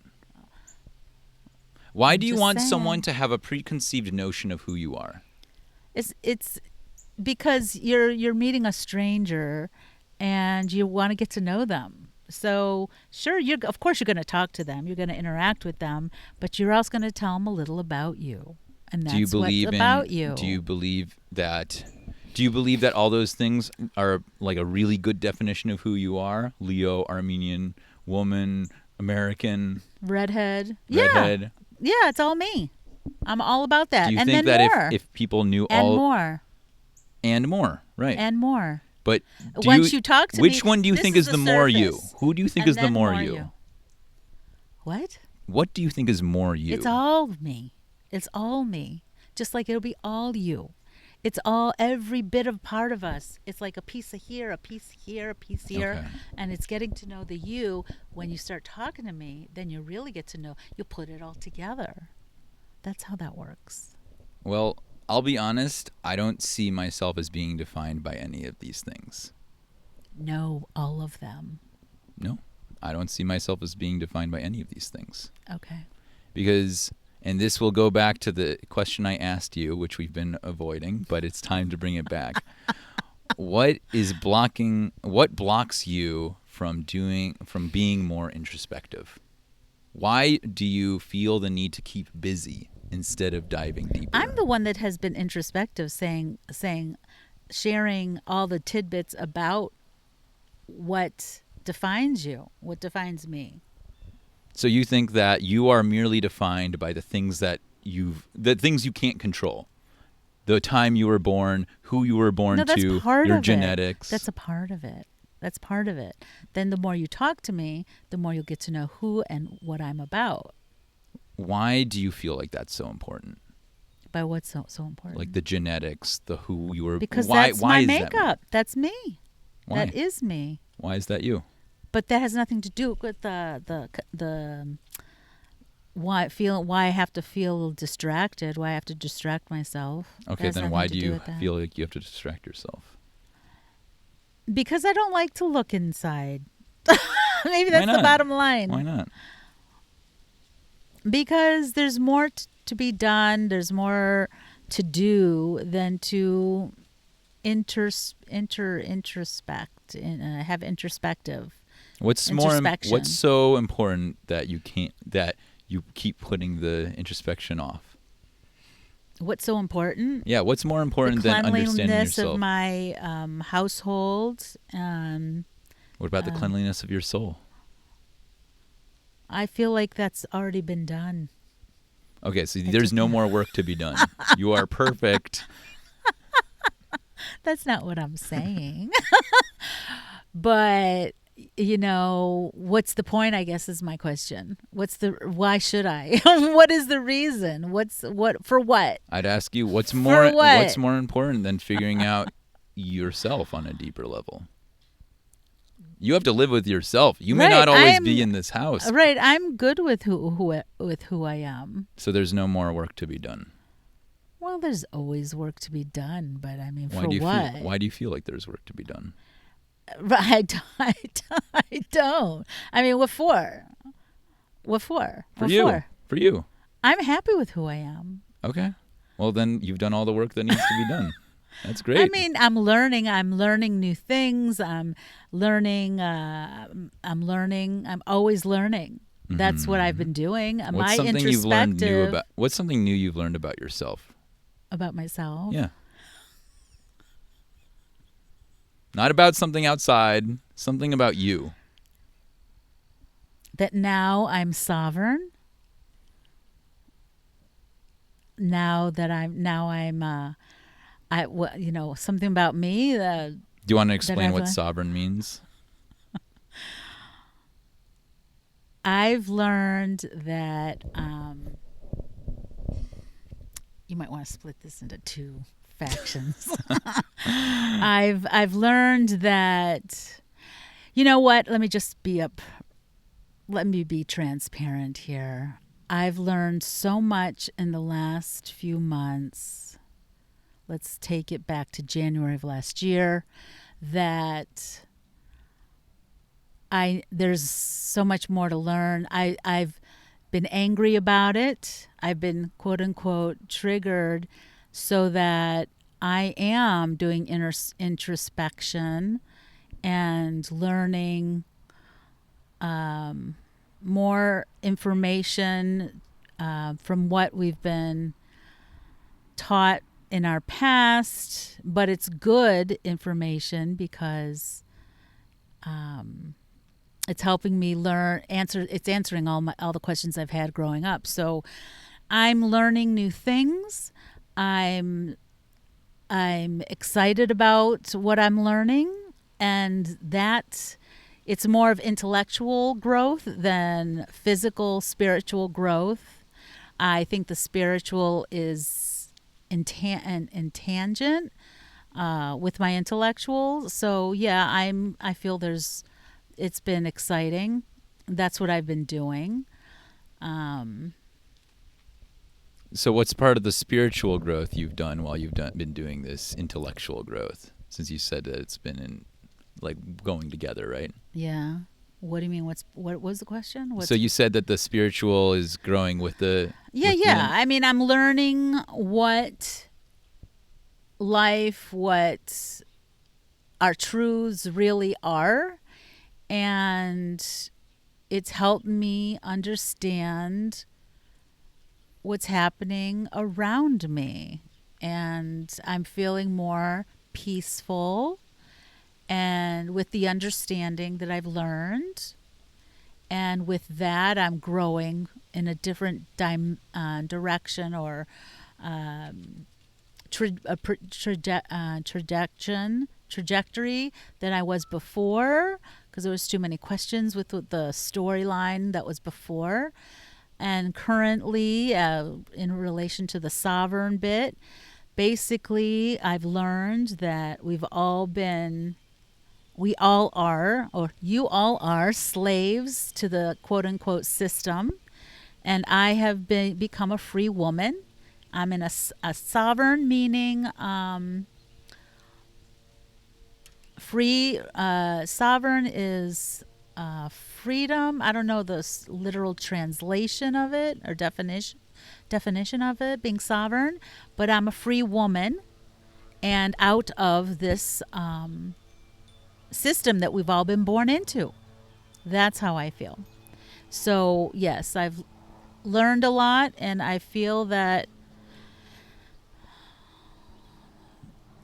Why do you want someone to have a preconceived notion of who you are? It's because you're meeting a stranger and you want to get to know them. So sure, of course you're going to talk to them, you're going to interact with them, but you're also going to tell them a little about you, and that's what's about you. Do you believe that all those things are like a really good definition of who you are? Leo, Armenian, woman, American, redhead. Yeah, it's all me. I'm all about that. Do you and think then that more. if people knew and all more and more, right? and more. But Once you talk to which me, one do you this think is is the the more you? surface. Who do you think And is the then more you? What? What do you think is more you? It's all me. It's all me. Just like it'll be all you. It's all every bit of part of us. It's like a piece of here, a piece here, a piece here. Okay. And it's getting to know the you. When you start talking to me, then you really get to know. You'll put it all together. That's how that works. Well, I'll be honest, I don't see myself as being defined by any of these things. No, all of them. No, I don't see myself as being defined by any of these things. Okay. Because, And this will go back to the question I asked you, which we've been avoiding, but it's time to bring it back. What blocks you from being more introspective? Why do you feel the need to keep busy instead of diving deeper? I'm the one that has been introspective, sharing all the tidbits about what defines you, what defines me. So you think that you are merely defined by the things you can't control. The time you were born, who you were born that's to, part your of genetics. That's a part of it. That's part of it. Then the more you talk to me, the more you'll get to know who and what I'm about. Why do you feel like that's so important? By what's so important? Like the genetics, the who you were. Because why that's my is makeup. That's me. Why? That is me. Why is that you? But that has nothing to do with the why I have to feel distracted, why I have to distract myself. Okay, then why do you feel like you have to distract yourself? Because I don't like to look inside. Maybe that's the bottom line. Why not? Because there's more to be done. There's more to do than to introspect and have introspective. What's so important that you keep putting the introspection off? What's so important? Yeah, what's more important than understanding yourself? The cleanliness of my household. What about the cleanliness of your soul? I feel like that's already been done. Okay, so there's no more work to be done. You are perfect. That's not what I'm saying. But, what's the point, I guess, is my question. Why should I? What is the reason? For what? I'd ask you, what's more important than figuring out yourself on a deeper level? You have to live with yourself. You may not always be in this house. Right. I'm good with who I am. So there's no more work to be done. Well, there's always work to be done, but I mean, why do you feel like there's work to be done? I don't. I mean, what for? For you. I'm happy with who I am. Okay. Well, then you've done all the work that needs to be done. That's great. I mean, I'm learning new things. I'm always learning. Mm-hmm. That's what I've been doing. What's something new you've learned about yourself? About myself? Yeah. Not about something outside, something about you. That now I'm sovereign. Something about me. Do you want to explain what sovereign means? I've learned that you might want to split this into two factions. I've learned that, you know what? Let me be transparent here. I've learned so much in the last few months. Let's take it back to January of last year, that there's so much more to learn. I've been angry about it. I've been, quote unquote, triggered, so that I am doing introspection and learning more information from what we've been taught in our past, but it's good information because it's helping me it's answering all the questions I've had growing up. So I'm learning new things. I'm excited about what I'm learning, and that it's more of intellectual growth than physical, spiritual growth. I think the spiritual is in tangent with my intellectual. So yeah, I feel it's been exciting. That's what I've been doing. So what's part of the spiritual growth you've done while you've been doing this intellectual growth? Since you said that it's been going together, right? Yeah. What do you mean? What was the question? So you said that the spiritual is growing with the Yeah. I mean, I'm learning what life, what our truths really are, and it's helped me understand what's happening around me. And I'm feeling more peaceful and with the understanding that I've learned. And with that, I'm growing in a different direction or trajectory than I was before, because there was too many questions with the storyline that was before. And currently, in relation to the sovereign bit, basically, I've learned that we all are, or you all are, slaves to the quote unquote system. And I have become a free woman. I'm in a sovereign, meaning free. Sovereign is freedom. I don't know the literal translation of it or definition of it being sovereign, but I'm a free woman, and out of this system that we've all been born into. That's how I feel. So yes, I've learned a lot, and I feel that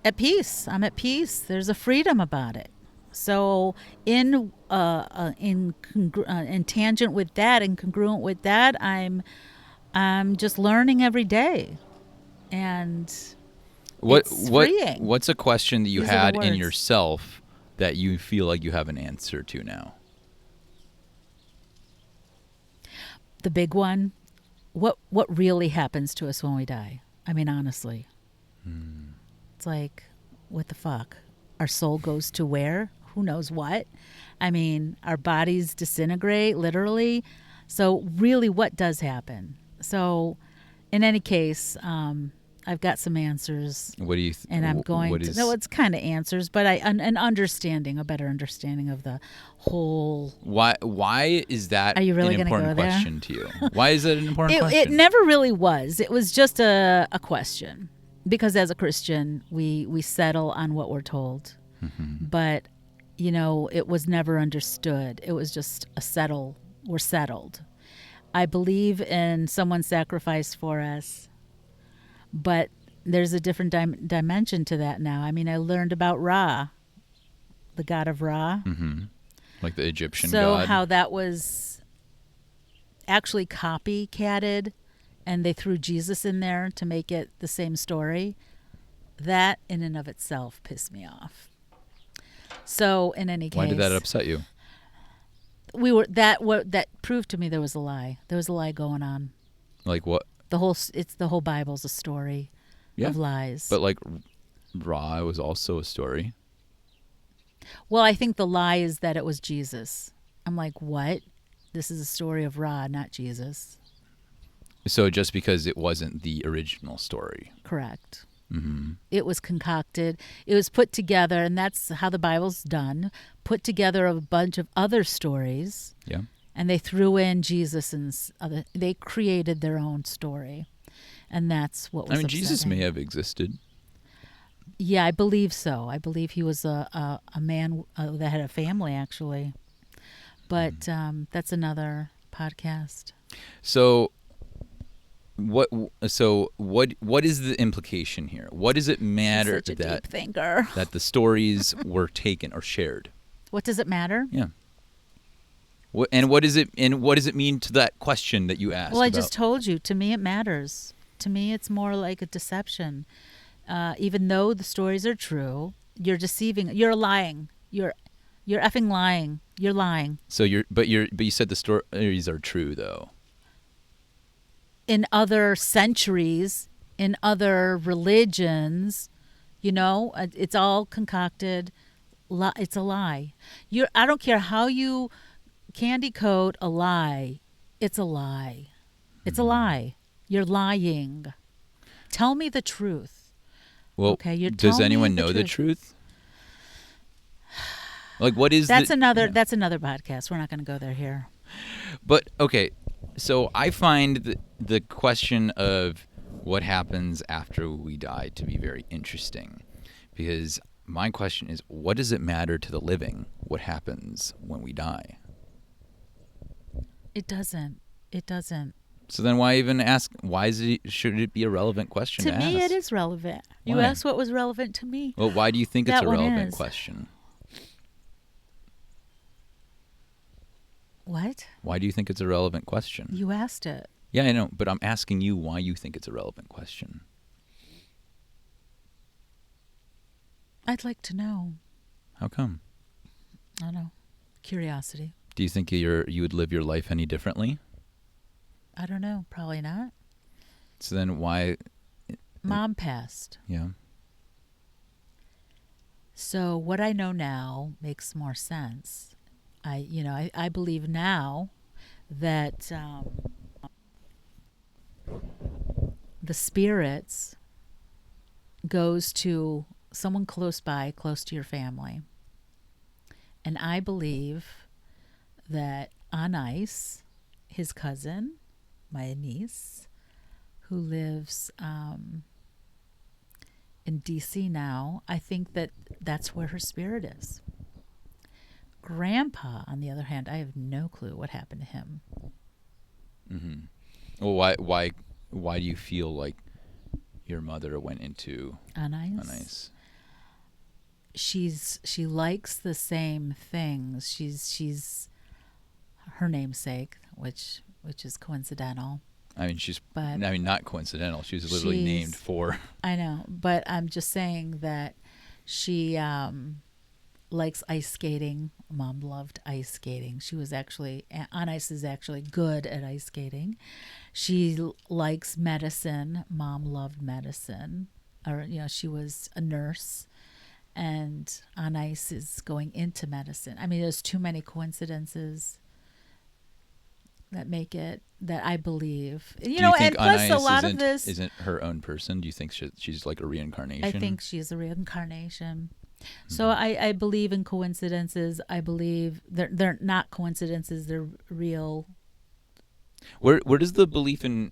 at peace. I'm at peace. There's a freedom about it. So in tangent with that and congruent with that, I'm just learning every day, and it's freeing. What's a question that you These are the had in words. yourself that you feel like you have an answer to now? The big one, what really happens to us when we die? I mean, honestly, it's like, what the fuck? Our soul goes to where? Who knows what? I mean, our bodies disintegrate, literally. So really, what does happen? So in any case, I've got some answers, What do you? and I'm going what to. is? No, it's kind of answers, but an understanding, a better understanding of the whole. Why is that Are you really an gonna important go there? question to you? Why is it an important It question? never really was. It was just a question, because as a Christian, we settle on what we're told, but it was never understood. It was just we're settled. I believe in someone's sacrifice for us, but there's a different dimension to that now. I mean, I learned about Ra, the god of Ra. Like the Egyptian So god? how that was actually copycatted, and they threw Jesus in there to make it the same story. That in and of itself pissed me off. So in any case, Why did that upset you? that proved to me there was a lie. There was a lie going on. Like what? The whole Bible's a story of lies. But like Ra was also a story. Well, I think the lie is that it was Jesus. I'm like, what? This is a story of Ra, not Jesus. So just because it wasn't the original story. Correct. It was concocted. It was put together, and that's how the Bible's done. Put together a bunch of other stories, Yeah. and they threw in Jesus and they created their own story, and that's what was. I mean, upsetting. Jesus may have existed. Yeah, I believe so. I believe he was a man that had a family, actually, but that's another podcast. So what is the implication here? What does it matter Such a that deep thinker. that the stories were taken or shared? What does it matter? Yeah. What does it mean to that question that you asked? Well, I just told you. To me, it matters. To me, it's more like a deception. Even though the stories are true, you're deceiving. You're lying. You're effing lying. You're lying. So you said the stories are true though. In other centuries, in other religions, it's all concocted. It's a lie. I don't care how you candy coat a lie. It's a lie. It's a lie. You're lying. Tell me the truth. Well, Okay, does anyone know the truth? Like, what is That's the, another. yeah. That's another podcast. We're not going to go there here. But okay, so I find the question of what happens after we die to be very interesting, because my question is, what does it matter to the living what happens when we die? It doesn't. It doesn't. So then why even ask? Why should it be a relevant question to me, ask? it is relevant. You Why? asked what was relevant to me. Well, why do you think it's That a one relevant is. question? What? Why do you think it's a relevant question? You asked it. Yeah, I know, but I'm asking you why you think it's a relevant question. I'd like to know. How come? I don't know. Curiosity. Do you think you would live your life any differently? I don't know. Probably not. So then why? Mom passed. Yeah. So what I know now makes more sense. I believe now that the spirits goes to someone close by, close to your family. And I believe that Anais, his cousin, my niece, who lives in D.C. now, I think that that's where her spirit is. Grandpa, on the other hand, I have no clue what happened to him. Mm-hmm. Well, why do you feel like your mother went into Anais? She likes the same things. She's her namesake, which is coincidental. I mean, not coincidental. She was literally named for. I know, but I'm just saying that she likes ice skating. Mom loved ice skating. Anais is actually good at ice skating. She likes medicine. Mom loved medicine. She was a nurse, and Anais is going into medicine. I mean, there's too many coincidences that make it that I believe. Do you think and plus Anais a lot of this isn't her own person? Do you think she's like a reincarnation? I think she's a reincarnation. Mm-hmm. So I believe in coincidences. I believe they're not coincidences. They're real. Where does the belief in?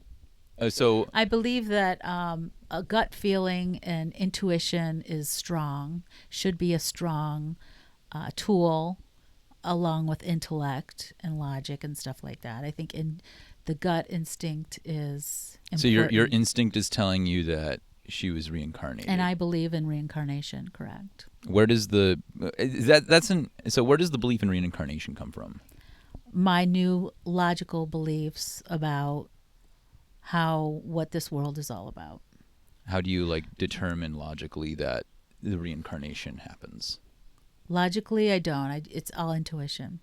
So I believe that a gut feeling and intuition is strong. Should be a strong tool, along with intellect and logic and stuff like that. I think the gut instinct is important. So your instinct is telling you that she was reincarnated. And I believe in reincarnation, correct. Where does so where does the belief in reincarnation come from? My new logical beliefs about what this world is all about. How do you determine logically that the reincarnation happens? Logically, I don't. It's all intuition.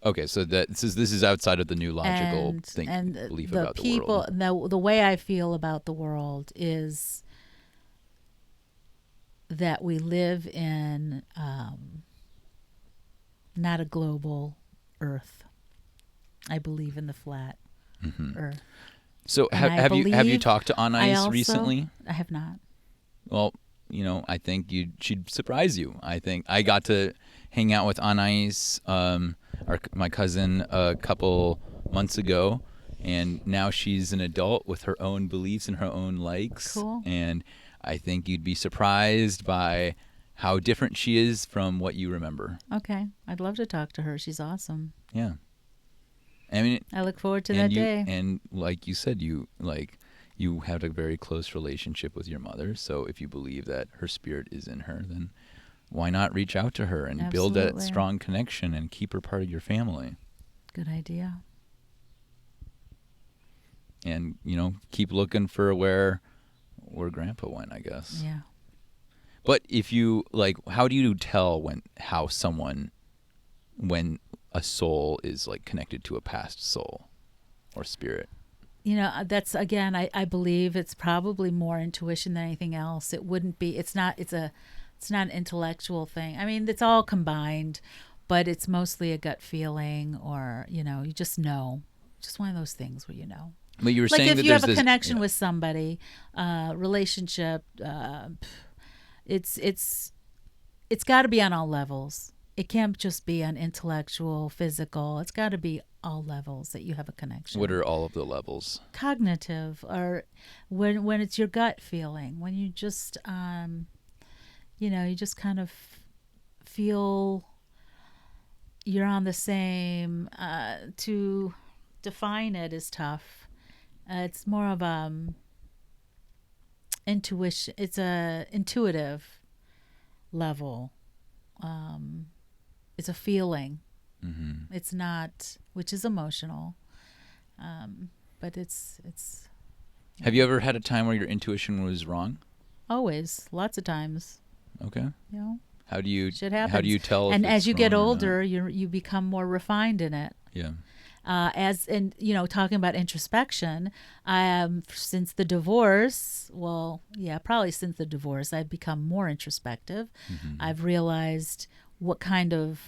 Okay, so this is outside of the new logical belief about the world. The way I feel about the world is that we live in not a global Earth. I believe in the flat Earth. So have you talked to Anais recently? I have not. Well, I think she'd surprise you. I think I got to hang out with Anais, my cousin, a couple months ago, and now she's an adult with her own beliefs and her own likes. Cool. And I think you'd be surprised by how different she is from what you remember. Okay. I'd love to talk to her. She's awesome. Yeah. I mean, I look forward to that day. And like you said, you have a very close relationship with your mother. So if you believe that her spirit is in her, then why not reach out to her and build that strong connection and keep her part of your family? Good idea. And, keep looking for where Grandpa went, I guess. Yeah. But if you, how do you tell when a soul is, connected to a past soul or spirit? That's, again, I believe it's probably more intuition than anything else. It wouldn't be, it's not an intellectual thing. I mean, it's all combined, but it's mostly a gut feeling or, you just know. Just one of those things where you know. But you were saying if that you there's have a this connection with somebody, relationship, it's got to be on all levels. it can't just be on intellectual, physical. It's got to be all levels that you have a What connection. are all of the levels? Cognitive, or when it's your gut feeling, when you just you just kind of feel you're on the same. To define it is tough. It's more of intuition. It's a intuitive level. Um, it's a feeling. Hmm. It's not, which is emotional, but it's Have you ever had a time where your intuition was wrong? always lots of times. Okay. You know, How do you shit how do happens, you tell if and as it's you get wrong or not? older, you become more refined in it. Yeah. As and talking about introspection, since the divorce, well, yeah, probably since the divorce, I've become more introspective. Hmm. I've realized what kind of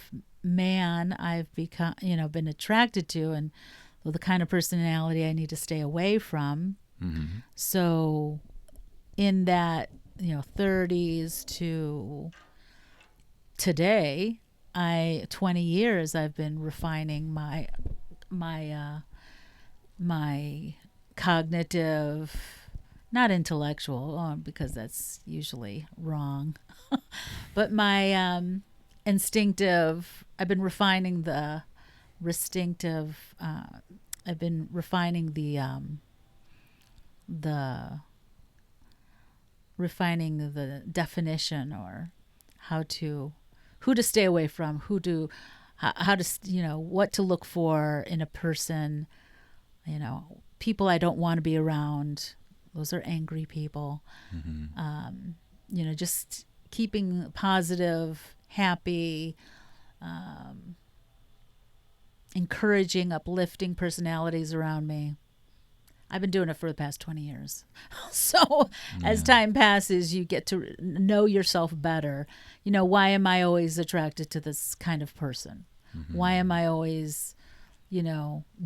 man I've become, been attracted to, and the kind of personality I need to stay away from. Hmm. So in that 30s to today, I 20 years I've been refining my my cognitive, not intellectual, because that's usually wrong, but my instinctive. I've been refining the restinctive. I've been refining the the definition, or how to who to stay away from, who to how to what to look for in a person. People I don't want to be around. Those are angry people. Hmm. Just keeping positive, happy, um, encouraging, uplifting personalities around me. I've been doing it for the past 20 years. So as Yeah. time passes, you get to know yourself better. Why am I always attracted to this kind of person? Why am Hmm. I always,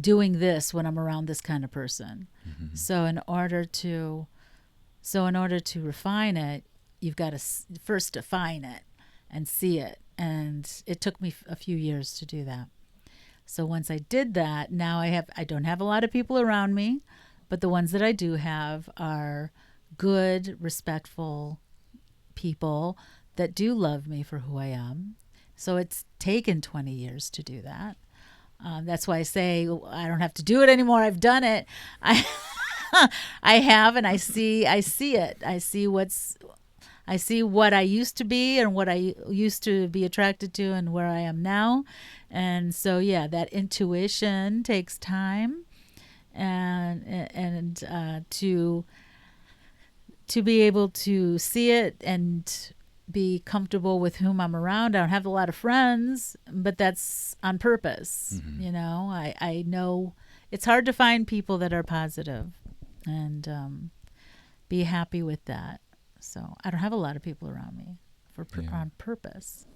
doing this when I'm around this kind of person? Hmm. So in order to refine it, you've got to first define it and see it. And it took me a few years to do that. So once I did that, now I don't have a lot of people around me, but the ones that I do have are good, respectful people that do love me for who I am. So it's taken 20 years to do that. That's why I say I don't have to do it anymore. I've done it. I I have, and I see it. I see what I used to be and what I used to be attracted to and where I am now. And so yeah, that intuition takes time, and to be able to see it and be comfortable with whom I'm around. I don't have a lot of friends, but that's on purpose. Hmm. I know it's hard to find people that are positive, and be happy with that. So I don't have a lot of people around me Yeah. on purpose.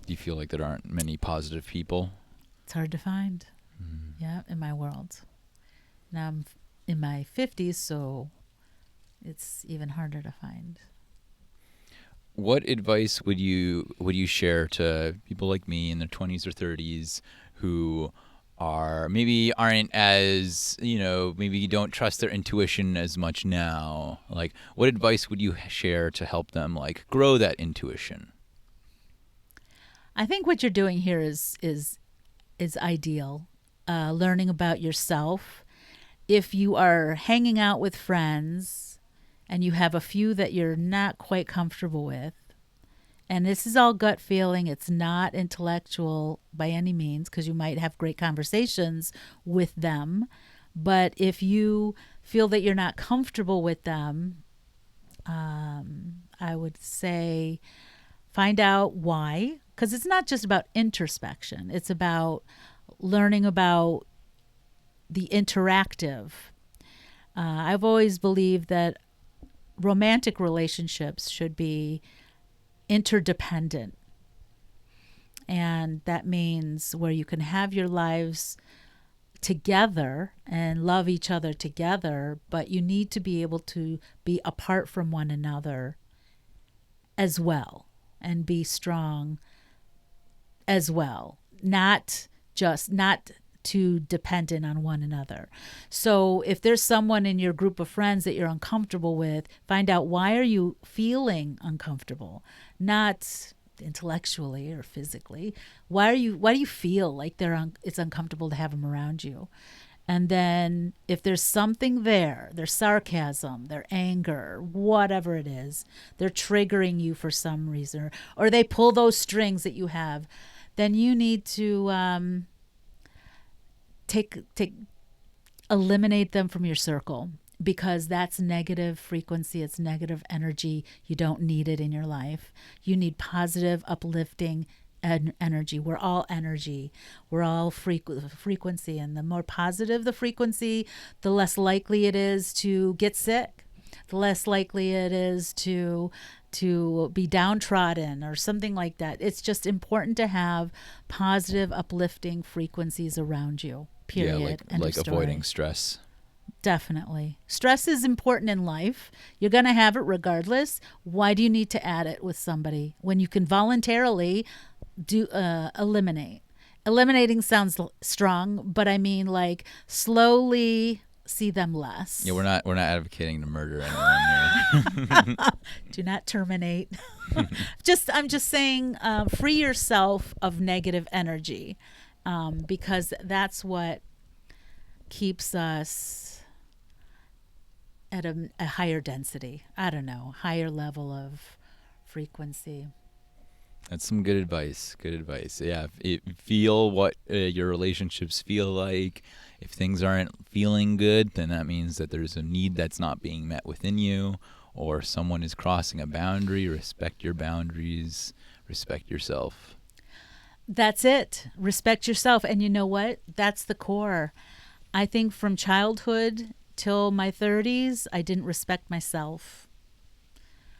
Do you feel like there aren't many positive people? It's hard to find. Mm. Yeah, in my world. Now I'm in my 50s, so it's even harder to find. What advice would you share to people like me in their 20s or 30s who maybe aren't as, maybe don't trust their intuition as much now? Like, what advice would you share to help them like grow that intuition? I think what you're doing here is ideal. Learning about yourself. If you are hanging out with friends and you have a few that you're not quite comfortable with, and this is all gut feeling, it's not intellectual by any means, because you might have great conversations with them. But if you feel that you're not comfortable with them, I would say find out why, because it's not just about introspection, it's about learning about the interactive. I've always believed that romantic relationships should be interdependent. And that means where you can have your lives together and love each other together, but you need to be able to be apart from one another as well and be strong as well, not too dependent on one another. So if there's someone in your group of friends that you're uncomfortable with, find out, why are you feeling uncomfortable? Not intellectually or physically. Why do you feel like it's uncomfortable to have them around you? And then if there's something there, their sarcasm, their anger, whatever it is, they're triggering you for some reason, or they pull those strings that you have, then you need to take eliminate them from your circle, because that's negative frequency, it's negative energy. You don't need it in your life. You need positive, uplifting energy. We're all energy. We're all frequency, and the more positive the frequency, the less likely it is to get sick, the less likely it is to be downtrodden or something like that. It's just important to have positive, uplifting frequencies around you. Period. Yeah, End like of story. avoiding stress. Definitely. Stress is important in life. You're going to have it regardless. Why do you need to add it with somebody when you can voluntarily eliminate? Eliminating sounds strong, but I mean, like, slowly see them less. Yeah, we're not advocating to murder anyone here. Do not terminate. I'm just saying, free yourself of negative energy, because that's what keeps us at a higher density. I don't know, higher level of frequency. That's some good advice. Good advice. Yeah. Feel what your relationships feel like. If things aren't feeling good, then that means that there's a need that's not being met within you, or someone is crossing a boundary. Respect your boundaries. Respect yourself. That's it. Respect yourself. And you know what? That's the core. I think from childhood till my 30s, I didn't respect myself.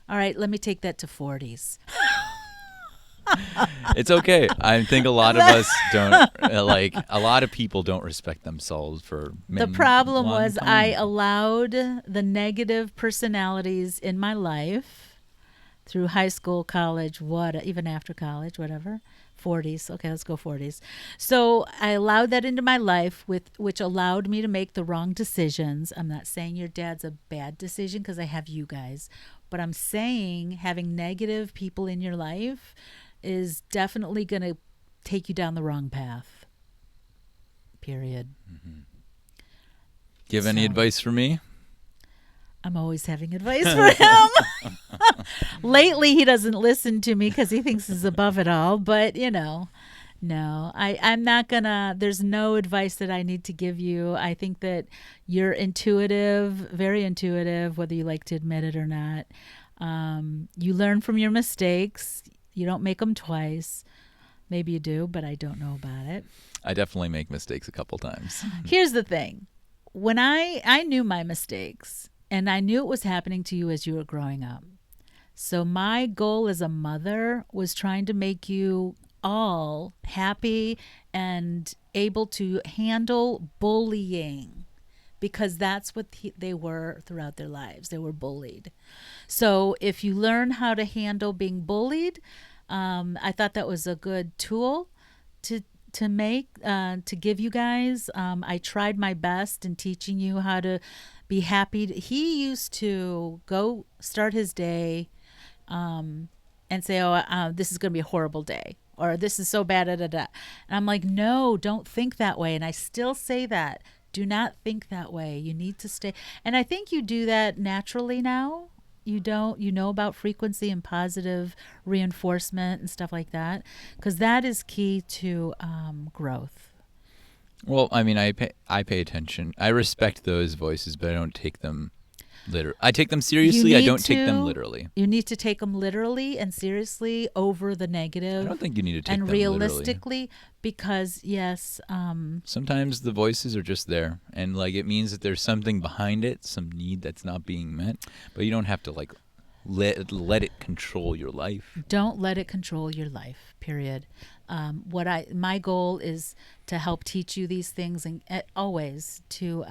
All right, let me take that to 40s. It's okay. I think a lot of us don't, a lot of people don't respect themselves for The problem long was time. I allowed the negative personalities in my life through high school, college, even after college, whatever. 40s. Okay, let's go 40s. So I allowed that into my life, which allowed me to make the wrong decisions. I'm not saying your dad's a bad decision because I have you guys, but I'm saying having negative people in your life is definitely going to take you down the wrong path. Period. Mm-hmm. Do you have any advice for me? I'm always having advice for him. Lately, he doesn't listen to me because he thinks he's above it all. But, no, I'm not gonna, there's no advice that I need to give you. I think that you're intuitive, very intuitive, whether you like to admit it or not. You learn from your mistakes. You don't make them twice. Maybe you do, but I don't know about it. I definitely make mistakes a couple times. Here's the thing. When I knew my mistakes, and I knew it was happening to you as you were growing up. So my goal as a mother was trying to make you all happy and able to handle bullying, because that's what they were throughout their lives. They were bullied. So if you learn how to handle being bullied, I thought that was a good tool to give you guys. I tried my best in teaching you how to be happy. He used to go start his day and say, this is going to be a horrible day, or this is so bad, da, da, da. And I'm like, no, don't think that way. And I still say that. Do not think that way. You need to stay. And I think you do that naturally now. You know about frequency and positive reinforcement and stuff like that, because that is key to growth. Well, I mean, I pay attention. I respect those voices, but I don't take them literally. I take them seriously. I don't take them literally. You need to take them literally and seriously over the negative. I don't think you need to take and them realistically, literally. Because yes, sometimes the voices are just there, and it means that there's something behind it, some need that's not being met. But you don't have to let it control your life. Don't let it control your life. Period. My goal is to help teach you these things, and always to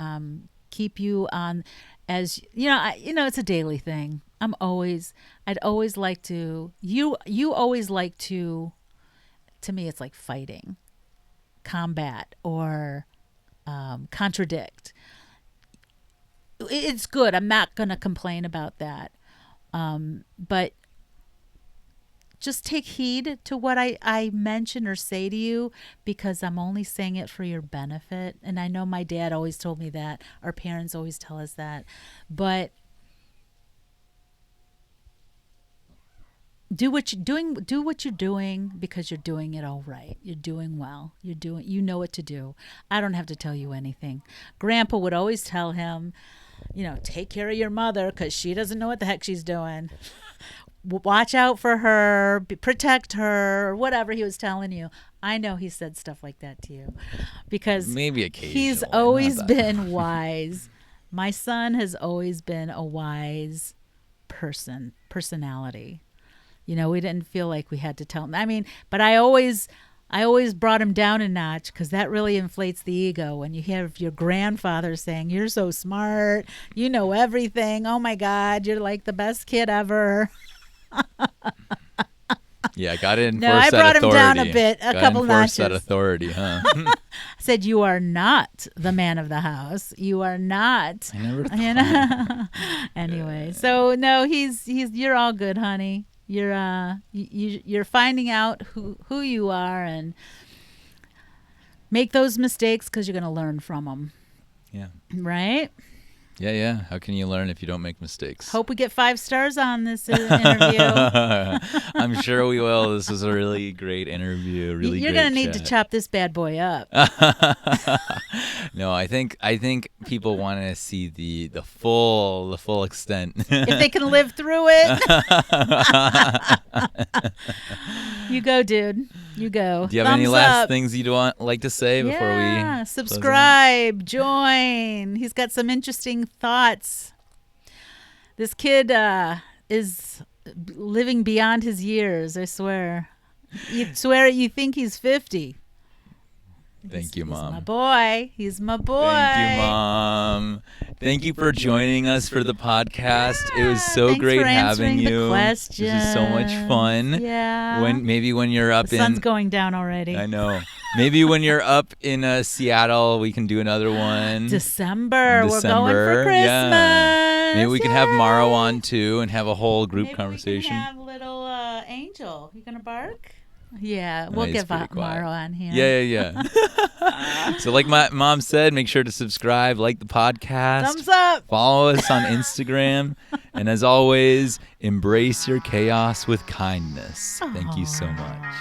keep you on, as it's a daily thing. I'd always like to. You always like to to me, it's like fighting, combat, or contradict. It's good. I'm not going to complain about that. But just take heed to what I mention or say to you, because I'm only saying it for your benefit. And I know my dad always told me that. Our parents always tell us that. But do what you're doing because you're doing it all right. You're doing well. You know what to do. I don't have to tell you anything. Grandpa would always tell him, take care of your mother because she doesn't know what the heck she's doing. Watch out for her, protect her, whatever he was telling you. I know he said stuff like that to you because maybe occasionally. He's always been wise. My son has always been a wise personality. We didn't feel like we had to tell him. I mean, but I always brought him down a notch because that really inflates the ego when you hear your grandfather saying, "You're so smart, you know everything. Oh my God, you're like the best kid ever." Yeah, got to enforce no, I brought him down a bit, a couple notches. That authority, huh? I said, "You are not the man of the house. You are not." I never thought. Anyway, so no, he's. You're all good, honey. You're finding out who you are, and make those mistakes because you're going to learn from them. Yeah. Right? Yeah. How can you learn if you don't make mistakes? Hope we get 5 stars on this interview. I'm sure we will. This was a really great interview. You're going to need to chop this bad boy up. No, I think people want to see the full extent. If they can live through it. You go, dude. You go. Do you have any last things you'd like to say before we subscribe, join. He's got some interesting thoughts. This kid is living beyond his years, I swear. You think he's 50. Thank you, Mom. He's my boy. He's my boy. Thank you, Mom. Thank you for joining us for the podcast. It was so great having you. This is so much fun. Yeah. When you're up the sun's going down already. I know. Maybe when you're up in Seattle, we can do another one. December. We're going for Christmas. Yeah. Maybe we can have Maro on too and have a whole group conversation. Maybe we can have little Angel. You gonna bark? Yeah, we'll get Maro on here. Yeah. So like my mom said, make sure to subscribe, like the podcast. Thumbs up. Follow us on Instagram. And as always, embrace your chaos with kindness. Thank you so much.